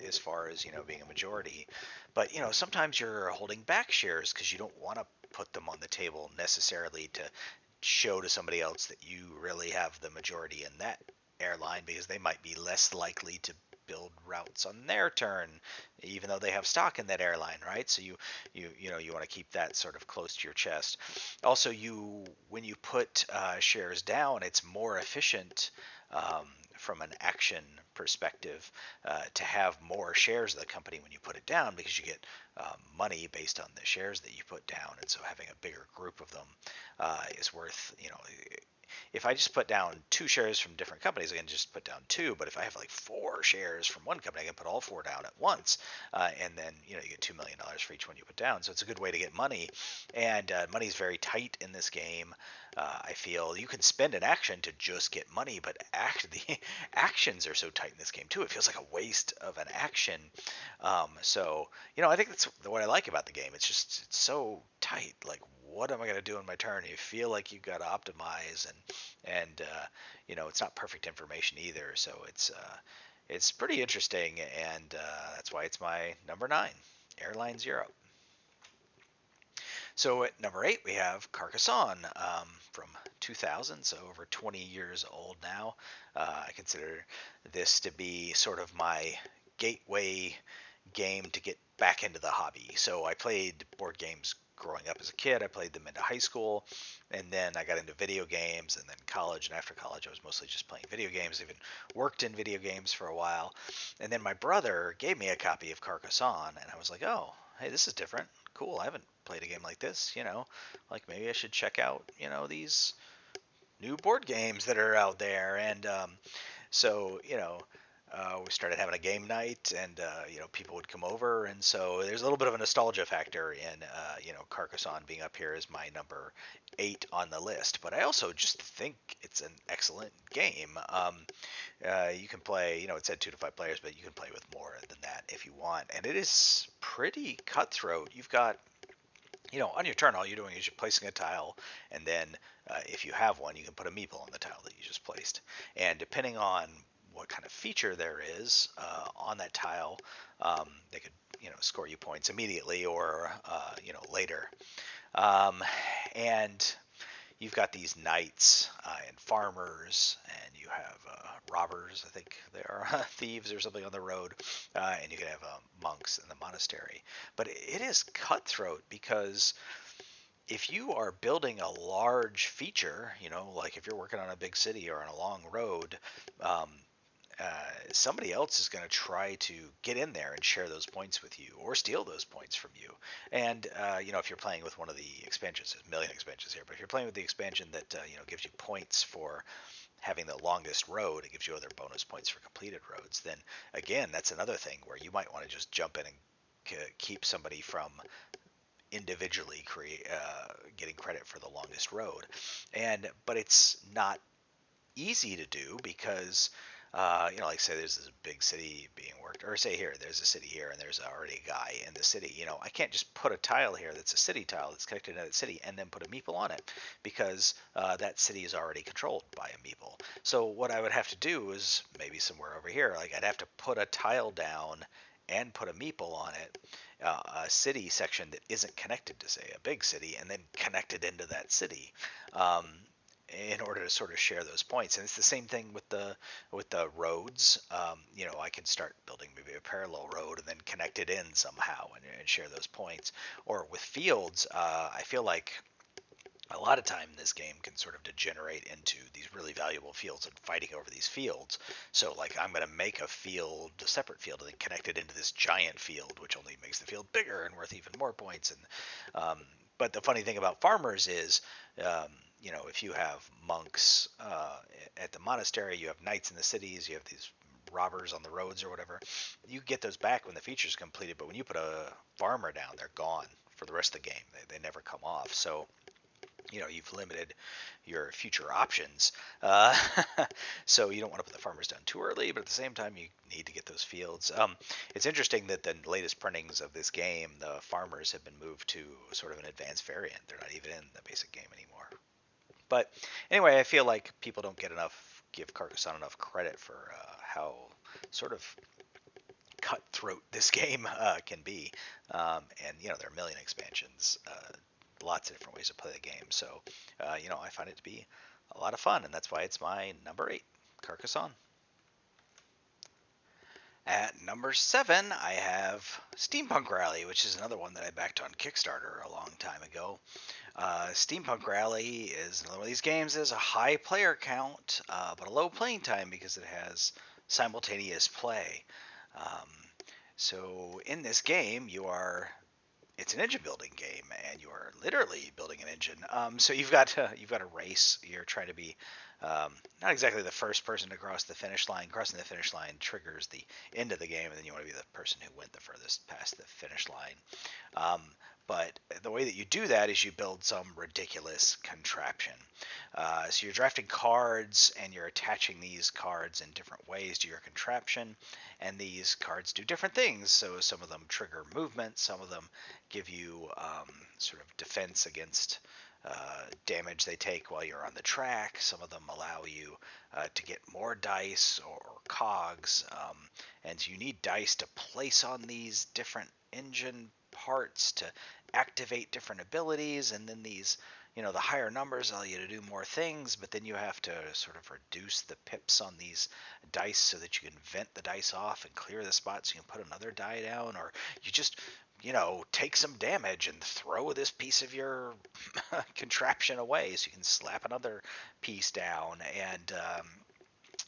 Speaker 1: as far as being a majority. But sometimes you're holding back shares because you don't want to put them on the table necessarily to show to somebody else that you really have the majority in that airline, because they might be less likely to build routes on their turn even though they have stock in that airline, right? So you want to keep that sort of close to your chest. Also, when you put shares down, it's more efficient from an action perspective to have more shares of the company when you put it down, because you get money based on the shares that you put down, and so having a bigger group of them is worth, if I just put down 2 shares from different companies, I can just put down 2. But if I have like 4 shares from one company, I can put all 4 down at once, and then you get $2 million for each one you put down. So it's a good way to get money, and money is very tight in this game. I feel you can spend an action to just get money, but the actions are so tight in this game too. It feels like a waste of an action. So I think that's what I like about the game. It's so tight. Like, what am I going to do in my turn? You feel like you've got to optimize, and it's not perfect information either. So it's pretty interesting, and that's why it's my number 9, Airlines Europe. So at number 8 we have Carcassonne, from 2000, so over 20 years old now. I consider this to be sort of my gateway game to get back into the hobby. So I played board games growing up as a kid. I played them into high school, and then I got into video games, and then college. And after college, I was mostly just playing video games. I even worked in video games for a while. And then my brother gave me a copy of Carcassonne, and I was like, oh, hey, this is different. Cool. I haven't played a game like this. Like maybe I should check out these new board games that are out there. And so we started having a game night, and people would come over, and so there's a little bit of a nostalgia factor in Carcassonne being up here as my number 8 on the list. But I also just think it's an excellent game. You can play, it said 2 to 5 players, but you can play with more than that if you want, and it is pretty cutthroat. You've got on your turn, all you're doing is you're placing a tile, and then if you have one, you can put a meeple on the tile that you just placed. And depending on what kind of feature there is on that tile, they could score you points immediately or later. And you've got these knights and farmers, and you have robbers, I think they are, thieves or something on the road, and you can have monks in the monastery. But it is cutthroat, because if you are building a large feature, like if you're working on a big city or on a long road, somebody else is going to try to get in there and share those points with you, or steal those points from you. And if you're playing with one of the expansions, there's a million expansions here, but if you're playing with the expansion that gives you points for having the longest road, it gives you other bonus points for completed roads, then again, that's another thing where you might want to just jump in and keep somebody from individually getting credit for the longest road. But it's not easy to do, because like say there's this big city being worked, or say here there's a city here, and there's already a guy in the city. I can't just put a tile here that's a city tile that's connected to that city and then put a meeple on it, because that city is already controlled by a meeple. So what I would have to do is maybe somewhere over here, like I'd have to put a tile down and put a meeple on it, a city section that isn't connected to, say, a big city, and then connect it into that city. In order to sort of share those points. And it's the same thing with the roads. I can start building maybe a parallel road and then connect it in somehow and share those points. Or with fields, I feel like a lot of time this game can sort of degenerate into these really valuable fields and fighting over these fields. So like I'm going to make a field, a separate field, and then connect it into this giant field, which only makes the field bigger and worth even more points. And but the funny thing about farmers is, if you have monks at the monastery, you have knights in the cities, you have these robbers on the roads or whatever, you get those back when the feature's completed. But when you put a farmer down, they're gone for the rest of the game. They never come off. So you've limited your future options. So you don't want to put the farmers down too early, but at the same time, you need to get those fields. It's interesting that the latest printings of this game, the farmers have been moved to sort of an advanced variant. They're not even in the basic game anymore. But anyway, I feel like people don't give Carcassonne enough credit for how sort of cutthroat this game can be. And there are a million expansions, lots of different ways to play the game. So I find it to be a lot of fun, and that's why it's my number 8, Carcassonne. At number 7, I have Steampunk Rally, which is another one that I backed on Kickstarter a long time ago. Steampunk Rally is another one of these games that has a high player count, but a low playing time because it has simultaneous play. Um, so in this game, it's an engine building game, and you are literally building an engine. So you've got a race. You're trying to be not exactly the first person to cross the finish line. Crossing the finish line triggers the end of the game, and then you want to be the person who went the furthest past the finish line. But the way that you do that is you build some ridiculous contraption. So you're drafting cards, and you're attaching these cards in different ways to your contraption, and these cards do different things. So some of them trigger movement, some of them give you sort of defense against damage they take while you're on the track. Some of them allow you to get more dice or cogs, and you need dice to place on these different engine parts to activate different abilities, and then these the higher numbers allow you to do more things, but then you have to sort of reduce the pips on these dice so that you can vent the dice off and clear the spot so you can put another die down, or you just take some damage and throw this piece of your contraption away so you can slap another piece down. And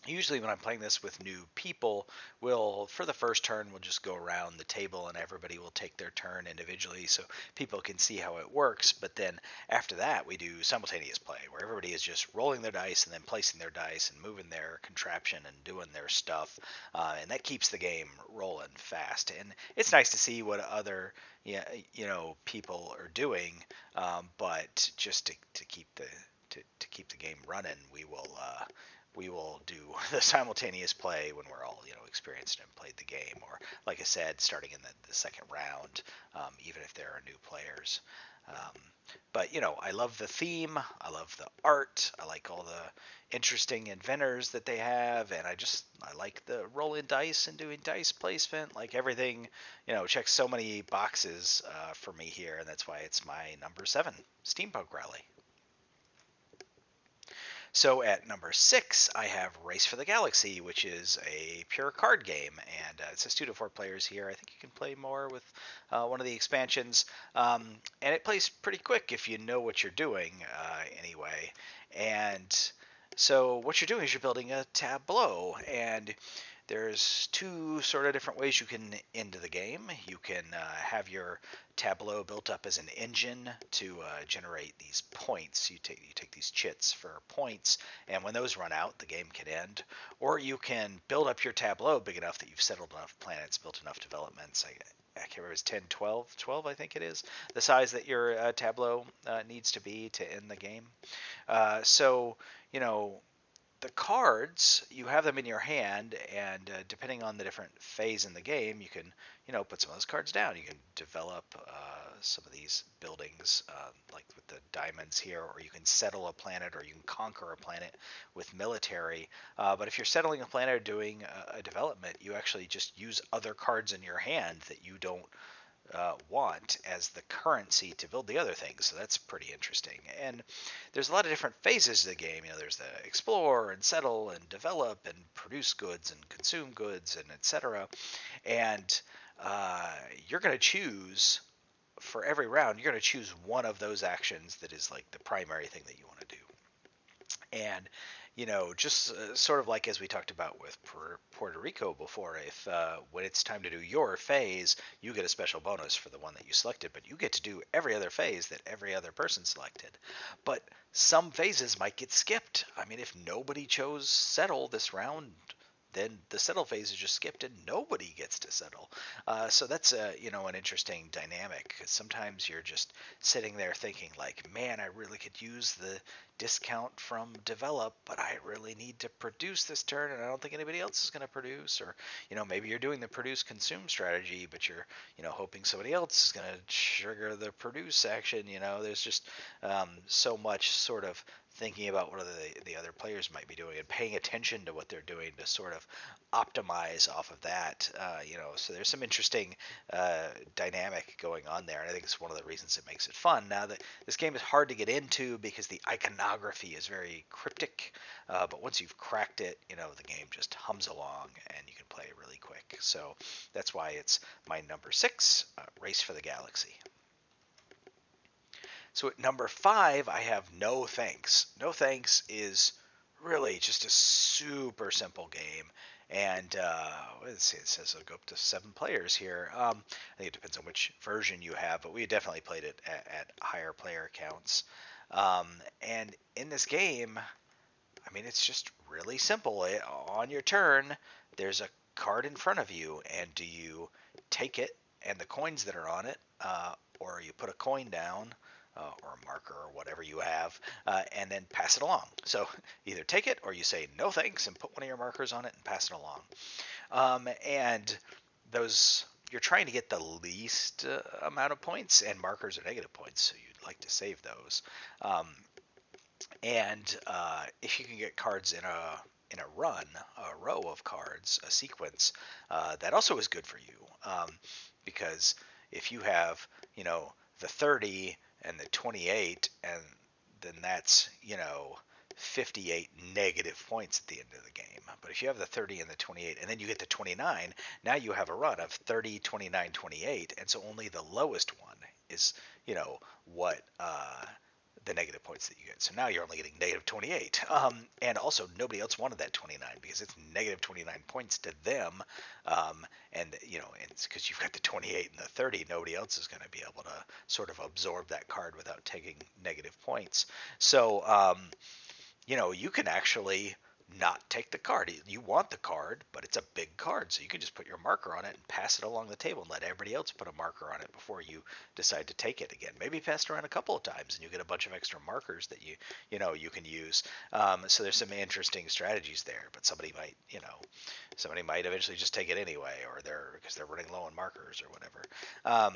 Speaker 1: usually when I'm playing this with new people, for the first turn, we'll just go around the table and everybody will take their turn individually so people can see how it works. But then after that, we do simultaneous play where everybody is just rolling their dice and then placing their dice and moving their contraption and doing their stuff. And that keeps the game rolling fast. And it's nice to see what other people are doing. But just to keep the game running, we will do the simultaneous play when we're all experienced and played the game, or like I said, starting in the second round, even if there are new players. But I love the theme, I love the art, I like all the interesting inventors that they have, and I like the rolling dice and doing dice placement. Like everything checks so many boxes for me here, and that's why it's my number 7, Steampunk Rally. So at number 6, I have Race for the Galaxy, which is a pure card game, and it says 2 to 4 players here. I think you can play more with one of the expansions, and it plays pretty quick if you know what you're doing anyway. And so what you're doing is you're building a tableau, and there's 2 sort of different ways you can end the game. You can have your tableau built up as an engine to generate these points. You take these chits for points, and when those run out, the game can end. Or you can build up your tableau big enough that you've settled enough planets, built enough developments. I can't remember, it's 10, 12 I think it is, the size that your tableau needs to be to end the game. So the cards, you have them in your hand, and depending on the different phase in the game, you can, put some of those cards down. You can develop some of these buildings, like with the diamonds here, or you can settle a planet, or you can conquer a planet with military. But if you're settling a planet or doing a development, you actually just use other cards in your hand that you don't want as the currency to build the other things. So that's pretty interesting. And there's a lot of different phases of the game. There's the explore and settle and develop and produce goods and consume goods and etc. And you're going to choose, for every round, you're going to choose one of those actions that is like the primary thing that you want to do. And just sort of like as we talked about with Puerto Rico before, if when it's time to do your phase, you get a special bonus for the one that you selected, but you get to do every other phase that every other person selected. But some phases might get skipped. I mean, if nobody chose settle this round, then the settle phase is just skipped and nobody gets to settle. So that's an interesting dynamic, because sometimes you're just sitting there thinking like, man, I really could use the discount from develop, but I really need to produce this turn, and I don't think anybody else is going to produce. Or maybe you're doing the produce consume strategy, but you're hoping somebody else is going to trigger the produce action. There's just so much sort of thinking about what the other players might be doing and paying attention to what they're doing to sort of optimize off of that. So there's some interesting dynamic going on there, and I think it's one of the reasons it makes it fun. Now, this game is hard to get into because the iconography is very cryptic, but once you've cracked it, the game just hums along and you can play it really quick. So that's why it's my number 6, Race for the Galaxy. So at number 5, I have No Thanks. No Thanks is really just a super simple game. And let's see, it says it'll go up to 7 players here. I think it depends on which version you have, but we definitely played it at higher player counts. And in this game, I mean, it's just really simple. On your turn, there's a card in front of you, and do you take it and the coins that are on it, or you put a coin down, or a marker or whatever you have, and then pass it along. So either take it or you say no thanks and put one of your markers on it and pass it along. And those, you're trying to get the least amount of points, and markers are negative points, so you'd like to save those. And if you can get cards in a run, a row of cards, a sequence, that also is good for you, because if you have the 30 and the 28, and then that's 58 negative points at the end of the game. But if you have the 30 and the 28, and then you get the 29, now you have a run of 30, 29, 28, and so only the lowest one is what the negative points that you get. So now you're only getting negative 28. And also nobody else wanted that 29 because it's negative 29 points to them. And it's because you've got the 28 and the 30. Nobody else is going to be able to sort of absorb that card without taking negative points. So, you can actually not take the card. You want the card, but it's a big card, so you can just put your marker on it and pass it along the table and let everybody else put a marker on it before you decide to take it again. Maybe pass it around a couple of times and you get a bunch of extra markers that you can use. So there's some interesting strategies there, but somebody might eventually just take it anyway, or because they're running low on markers or whatever.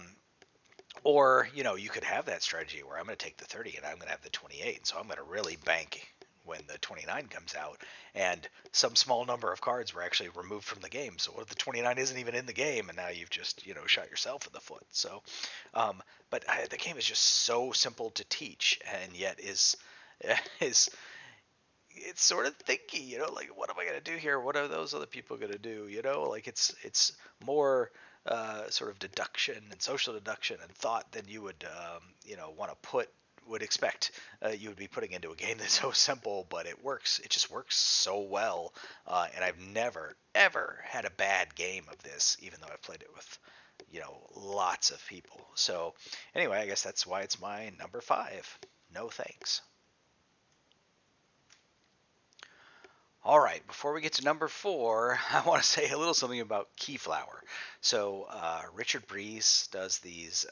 Speaker 1: Or you could have that strategy where I'm going to take the 30 and I'm going to have the 28, and so I'm going to really bank when the 29 comes out, and some small number of cards were actually removed from the game. So what if the 29 isn't even in the game, and now you've just shot yourself in the foot? So, but the game is just so simple to teach, and yet is it's sort of thinky. Like, what am I going to do here? What are those other people going to do? Like it's more sort of deduction and social deduction and thought than you would would expect you would be putting into a game that's so simple, but it works. It just works so well, and I've never ever had a bad game of this, even though I've played it with lots of people. So anyway, I guess that's why it's my number 5. No thanks. All right, before we get to number 4, I want to say a little something about Keyflower. So Richard Breeze does these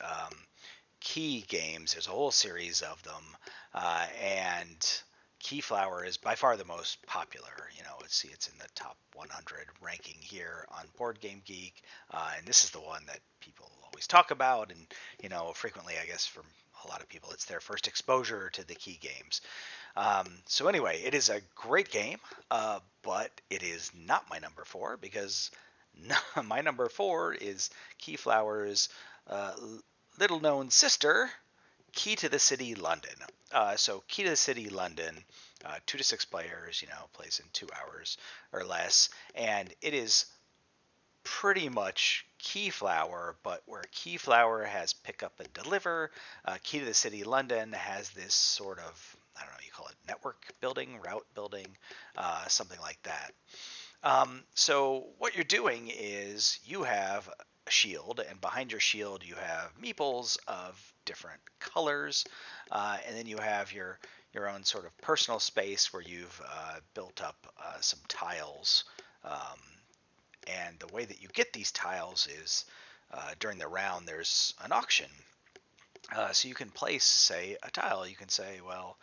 Speaker 1: key games. There's a whole series of them, and Keyflower is by far the most popular. It's in the top 100 ranking here on Board Game Geek, and this is the one that people always talk about, and frequently, I guess, for a lot of people, it's their first exposure to the key games. So anyway, it is a great game, but it is not my number 4, because my number 4 is Keyflower's little-known sister, Key to the City London. So Key to the City London, 2 to 6 players, plays in 2 hours or less, and it is pretty much Keyflower, but where Keyflower has pick up and deliver, Key to the City London has this sort of, I don't know, you call it network building, route building, something like that. So what you're doing is you have a shield, and behind your shield you have meeples of different colors, and then you have your own sort of personal space where you've built up some tiles. And the way that you get these tiles is during the round there's an auction. So you can place, say, a tile. You can say, well,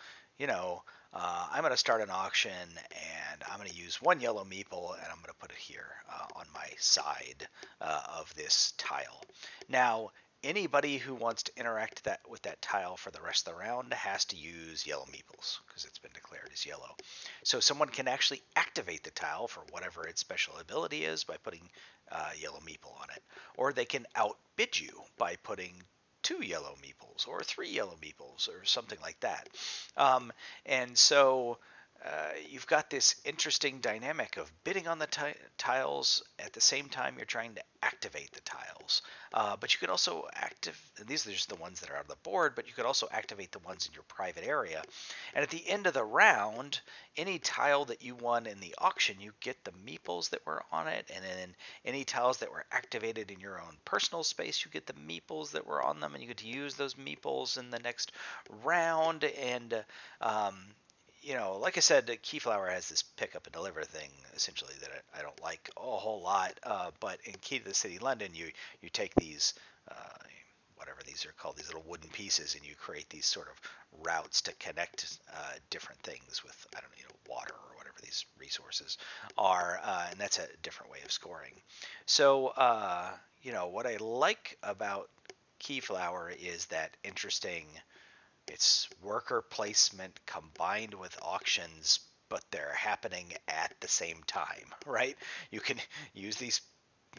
Speaker 1: I'm going to start an auction, and I'm going to use 1 yellow meeple, and I'm going to put it here on my side of this tile. Now, anybody who wants to interact with that tile for the rest of the round has to use yellow meeples because it's been declared as yellow. So someone can actually activate the tile for whatever its special ability is by putting yellow meeple on it, or they can outbid you by putting two yellow meeples or three yellow meeples or something like that. And so you've got this interesting dynamic of bidding on the tiles at the same time you're trying to activate the tiles. But you can also and these are just the ones that are on the board, but you could also activate the ones in your private area. And at the end of the round, any tile that you won in the auction, you get the meeples that were on it. And then any tiles that were activated in your own personal space, you get the meeples that were on them, and you get to use those meeples in the next round. And like I said, Keyflower has this pick up and deliver thing essentially that I don't like a whole lot. But in Key to the City, London, you take these whatever these are called, these little wooden pieces, and you create these sort of routes to connect different things with water or whatever these resources are, and that's a different way of scoring. So what I like about Keyflower is that interesting. It's worker placement combined with auctions, but they're happening at the same time, right? You can use these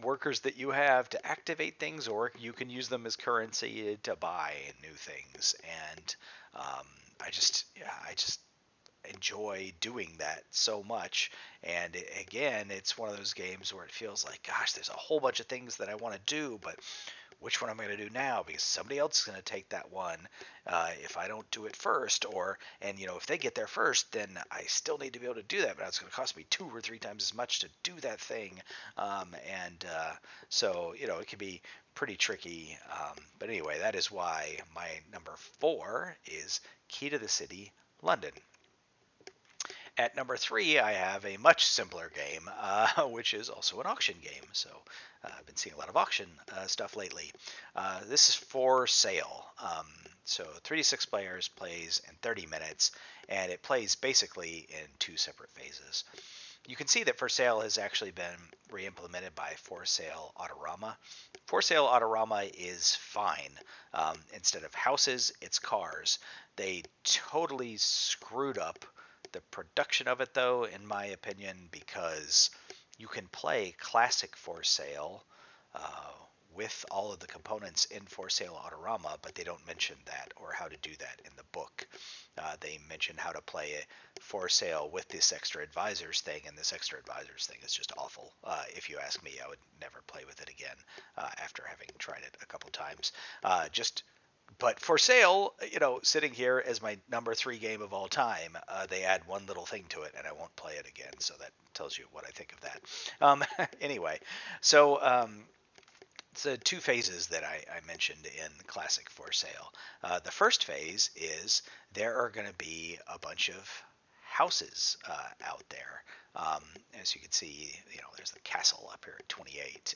Speaker 1: workers that you have to activate things, or you can use them as currency to buy new things. And I just enjoy doing that so much. And again, it's one of those games where it feels like, gosh, there's a whole bunch of things that I want to do, but which one am I going to do now? Because somebody else is going to take that one if I don't do it first. And if they get there first, then I still need to be able to do that, but it's going to cost me 2 or 3 times as much to do that thing. So it can be pretty tricky. But anyway, that is why my number 4 is Key to the City, London. At number 3, I have a much simpler game, which is also an auction game. So I've been seeing a lot of auction stuff lately. This is For Sale. So 3 to 6 players plays in 30 minutes, and it plays basically in 2 separate phases. You can see that For Sale has actually been re-implemented by For Sale Autorama. For Sale Autorama is fine. Instead of houses, it's cars. They totally screwed up the production of it, though, in my opinion, because you can play classic For Sale with all of the components in For Sale Autorama, but they don't mention that or how to do that in the book. They mention how to play For Sale with this extra advisors thing, and this extra advisors thing is just awful. If you ask me, I would never play with it again after having tried it a couple times. But For Sale, sitting here as my number 3 game of all time, they add one little thing to it, and I won't play it again. So that tells you what I think of that. Anyway, so it's the 2 phases that I mentioned in Classic For Sale. The first phase is there are going to be a bunch of houses out there. As you can see, there's the castle up here at 28,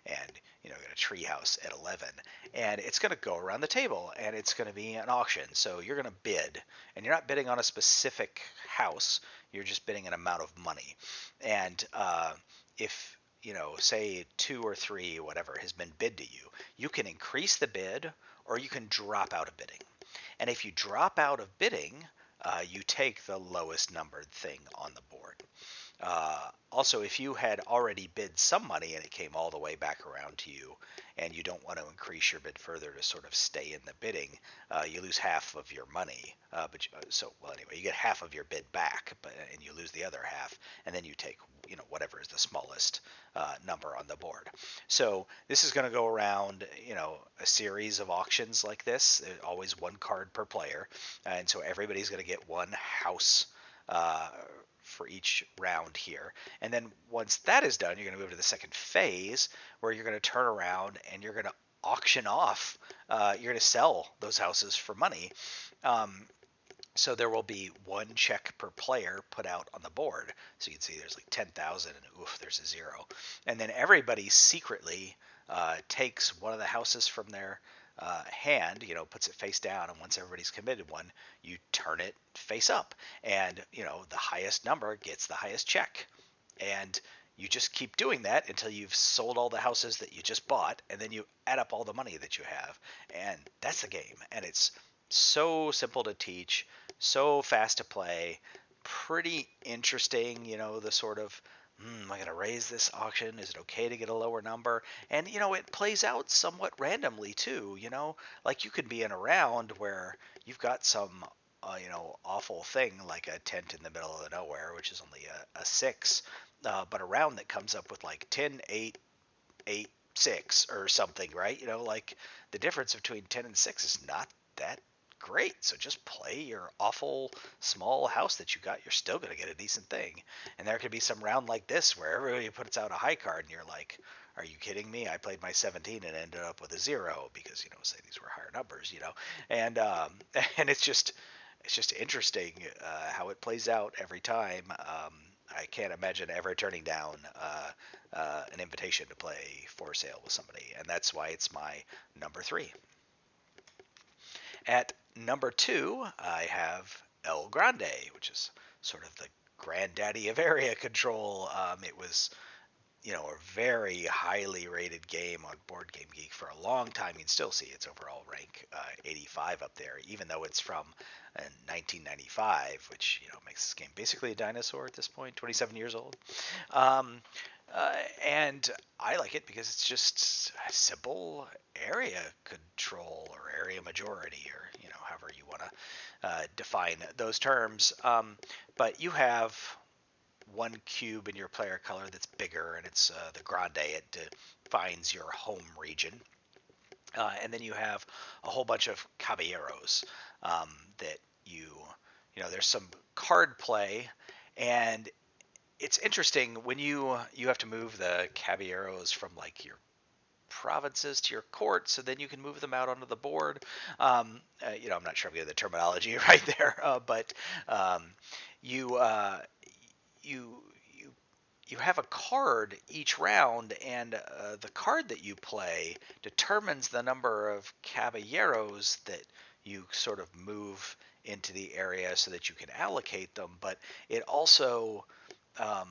Speaker 1: and got a tree house at 11, and it's going to go around the table, and it's going to be an auction. So you're going to bid, and you're not bidding on a specific house. You're just bidding an amount of money, and if say 2 or 3, whatever, has been bid to you, you can increase the bid or you can drop out of bidding. And if you drop out of bidding, you take the lowest numbered thing on the board. Also, if you had already bid some money and it came all the way back around to you, and you don't want to increase your bid further to sort of stay in the bidding, you lose half of your money. Anyway, you get half of your bid back, and you lose the other half, and then you take whatever is the smallest number on the board. So this is going to go around a series of auctions like this. There's always 1 card per player, and so everybody's going to get 1 house for each round here. And then once that is done, you're going to move to the second phase where you're going to turn around and you're going to auction off, you're going to sell those houses for money. So there will be 1 check per player put out on the board. So you can see there's like 10,000 and oof, there's a 0. And then everybody secretly takes one of the houses from their hand, puts it face down, and once everybody's committed one, you turn it face up, and the highest number gets the highest check. And you just keep doing that until you've sold all the houses that you just bought, and then you add up all the money that you have, and that's the game. And it's so simple to teach, so fast to play, pretty interesting. The sort of, am I going to raise this auction? Is it okay to get a lower number? And it plays out somewhat randomly too. Like you could be in a round where you've got some awful thing like a tent in the middle of the nowhere, which is only a 6, but a round that comes up with like 10, 8, 8, 6 or something, right? Like the difference between 10 and 6 is not that great. So just play your awful small house that you got. You're still going to get a decent thing. And there could be some round like this where everybody puts out a high card and you're like, are you kidding me? I played my 17 and ended up with a 0 because, say these were higher numbers, and and it's just interesting how it plays out every time. I can't imagine ever turning down an invitation to play for sale with somebody, and that's why it's my number 3. At number 2, I have El Grande, which is sort of the granddaddy of area control. It was a very highly rated game on Board Game Geek for a long time. You can still see its overall rank 85 up there, even though it's from 1995, which makes this game basically a dinosaur at this point, 27 years old. And I like it because it's just a simple area control or area majority, or however you want to define those terms. But you have one cube in your player color that's bigger, and it's the Grande. It defines your home region. And then you have a whole bunch of caballeros that there's some card play, and it's interesting when you have to move the caballeros from like your provinces to your court, so then you can move them out onto the board. I'm not sure I'm getting the terminology right there, but you you you have a card each round, and the card that you play determines the number of caballeros that you sort of move into the area so that you can allocate them. But it also um,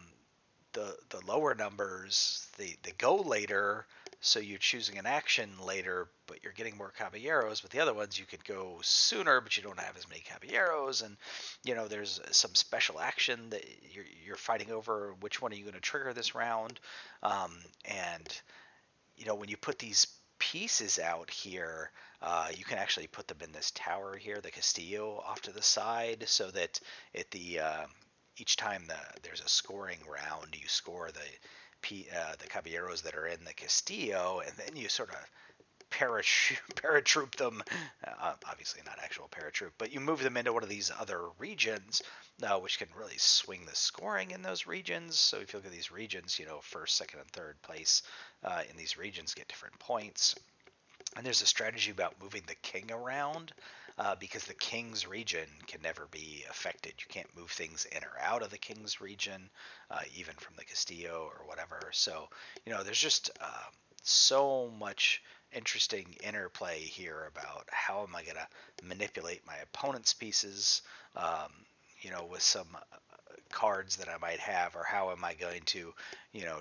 Speaker 1: the lower numbers they go later, so you're choosing an action later, but you're getting more caballeros. But the other ones you could go sooner, but you don't have as many caballeros, and there's some special action that you're fighting over. Which one are you going to trigger this round? And when you put these pieces out here, you can actually put them in this tower here, the Castillo, off to the side, so that at the each time there's a scoring round, you score the caballeros that are in the Castillo, and then you sort of paratroop them. Obviously not actual paratroop, but you move them into one of these other regions, which can really swing the scoring in those regions. So if you look at these regions, first, second, and third place in these regions get different points. And there's a strategy about moving the king around, because the king's region can never be affected. You can't move things in or out of the king's region, even from the Castillo or whatever. So, there's just so much interesting interplay here about how am I going to manipulate my opponent's pieces, with some cards that I might have, or how am I going to,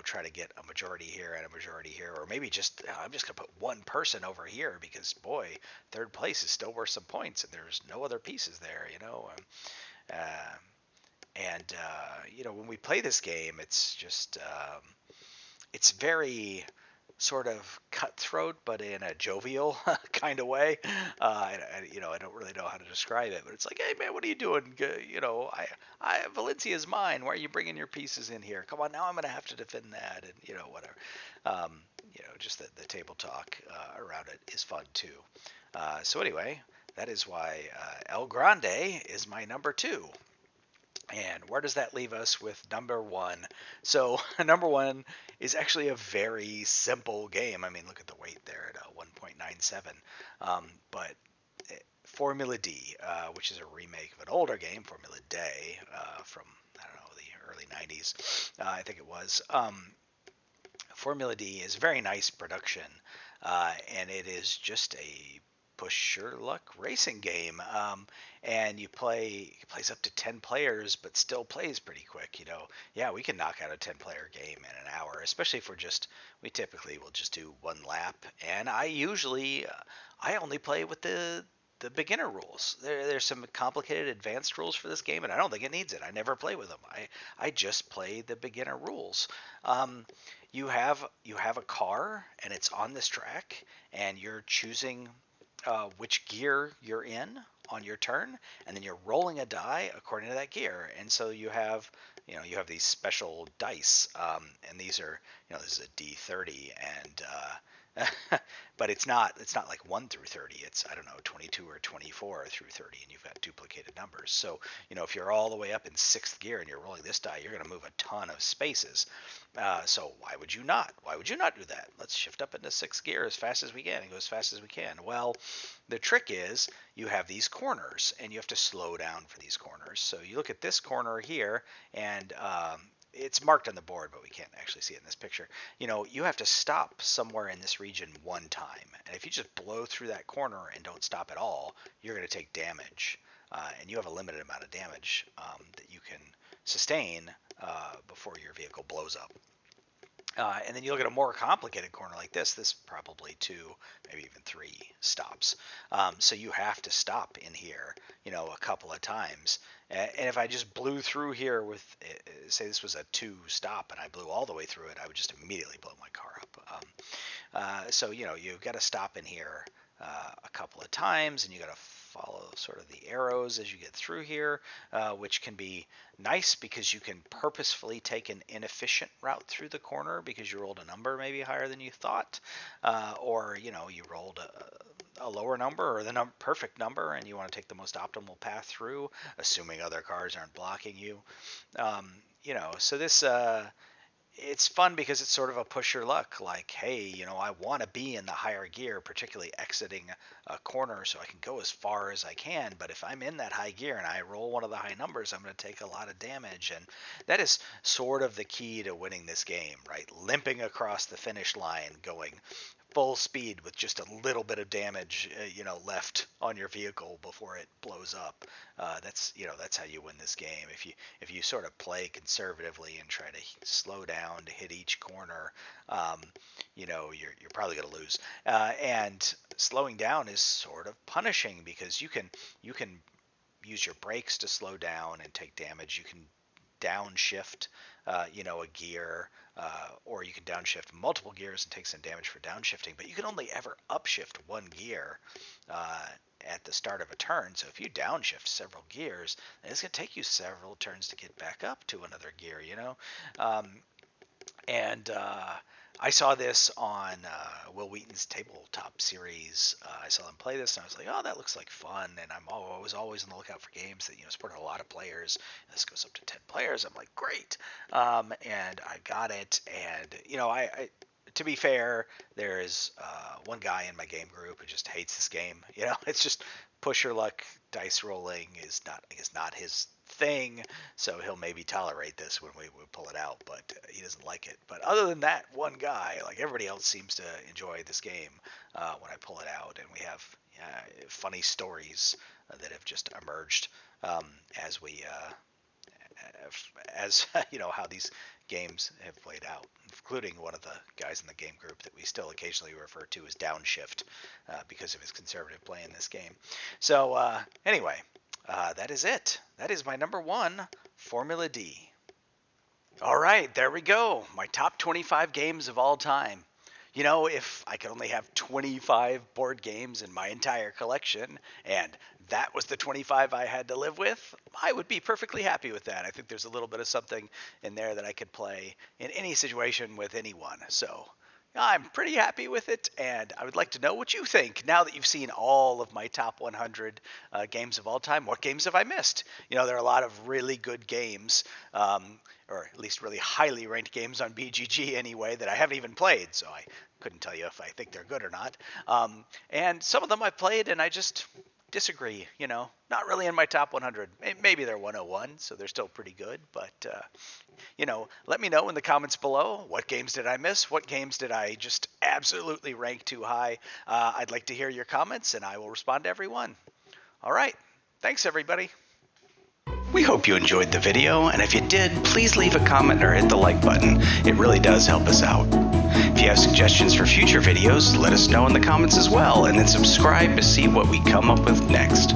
Speaker 1: try to get a majority here and a majority here, or maybe just I'm just going to put one person over here because boy, third place is still worth some points and there's no other pieces there, when we play this game, it's just it's very sort of cutthroat, but in a jovial kind of way. I don't really know how to describe it, but it's like, hey man, what are you doing? Valencia's mine. Why are you bringing your pieces in here? Come on, now I'm gonna have to defend that, and whatever. Just the table talk around it is fun too. So anyway, that is why El Grande is my number 2. And where does that leave us with number 1? So number 1 is actually a very simple game. I mean, look at the weight there at 1.97. But Formula D, which is a remake of an older game, Formula Day, from, I don't know, the early 90s, I think it was. Formula D is a very nice production, and it is just a push your luck racing game. And he plays up to 10 players, but still plays pretty quick. Yeah, we can knock out a 10-player game in an hour, especially if we typically will just do one lap. And I only play with the beginner rules. There's some complicated advanced rules for this game, and I don't think it needs it. I never play with them. I just play the beginner rules. You have a car, and it's on this track, and you're choosing which gear you're in on your turn, and then you're rolling a die according to that gear. And so you have these special dice, and these are this is a D30, and but it's not like 1 through 30. It's, I don't know, 22 or 24 through 30, and you've got duplicated numbers. So if you're all the way up in 6th gear and you're rolling this die, you're going to move a ton of spaces. So why would you not do that? Let's shift up into 6th gear as fast as we can and go as fast as we can. Well, the trick is you have these corners, and you have to slow down for these corners. So you look at this corner here, and it's marked on the board, but we can't actually see it in this picture. You have to stop somewhere in this region one time. And if you just blow through that corner and don't stop at all, you're going to take damage. And you have a limited amount of damage that you can sustain before your vehicle blows up. And then you look at a more complicated corner like this probably 2, maybe even 3 stops. So you have to stop in here, a couple of times. And if I just blew through here with, say this was a 2 stop and I blew all the way through it, I would just immediately blow my car up. So, you've got to stop in here a couple of times, and you got to follow sort of the arrows as you get through here, which can be nice because you can purposefully take an inefficient route through the corner because you rolled a number maybe higher than you thought, or you rolled a lower number or the perfect number, and you want to take the most optimal path through, assuming other cars aren't blocking you. So this it's fun because it's sort of a push your luck, like, hey, I want to be in the higher gear, particularly exiting a corner so I can go as far as I can. But if I'm in that high gear and I roll one of the high numbers, I'm going to take a lot of damage. And that is sort of the key to winning this game, right? Limping across the finish line, going full speed with just a little bit of damage, left on your vehicle before it blows up. That's how you win this game. If you sort of play conservatively and try to slow down to hit each corner, you're probably going to lose. And slowing down is sort of punishing because you can use your brakes to slow down and take damage. You can downshift, a gear, or you can downshift multiple gears and take some damage for downshifting, but you can only ever upshift one gear at the start of a turn. So if you downshift several gears, then it's going to take you several turns to get back up to another gear, And I saw this on Will Wheaton's Tabletop series. I saw them play this, and I was like, oh, that looks like fun. And I was always on the lookout for games that support a lot of players. This goes up to 10 players. I'm like, great. And I got it. And I to be fair, there is one guy in my game group who just hates this game. It's just push your luck. Dice rolling is not his thing, so he'll maybe tolerate this when we pull it out, but he doesn't like it. But other than that one guy, like everybody else seems to enjoy this game when I pull it out, and we have funny stories that have just emerged as we how these games have played out, including one of the guys in the game group that we still occasionally refer to as Downshift because of his conservative play in this game. So anyway, that is it. That is my number 1, Formula D. All right, there we go. My top 25 games of all time. If I could only have 25 board games in my entire collection, and that was the 25 I had to live with, I would be perfectly happy with that. I think there's a little bit of something in there that I could play in any situation with anyone. So I'm pretty happy with it, and I would like to know what you think. Now that you've seen all of my top 100 games of all time, what games have I missed? There are a lot of really good games, or at least really highly ranked games on BGG anyway, that I haven't even played, so I couldn't tell you if I think they're good or not. And some of them I played and I just disagree. Not really in my top 100. Maybe they're 101, so they're still pretty good. But, let me know in the comments below. What games did I miss? What games did I just absolutely rank too high? I'd like to hear your comments, and I will respond to every one. All right. Thanks, everybody. We hope you enjoyed the video, and if you did, please leave a comment or hit the like button. It really does help us out. If you have suggestions for future videos, let us know in the comments as well, and then subscribe to see what we come up with next.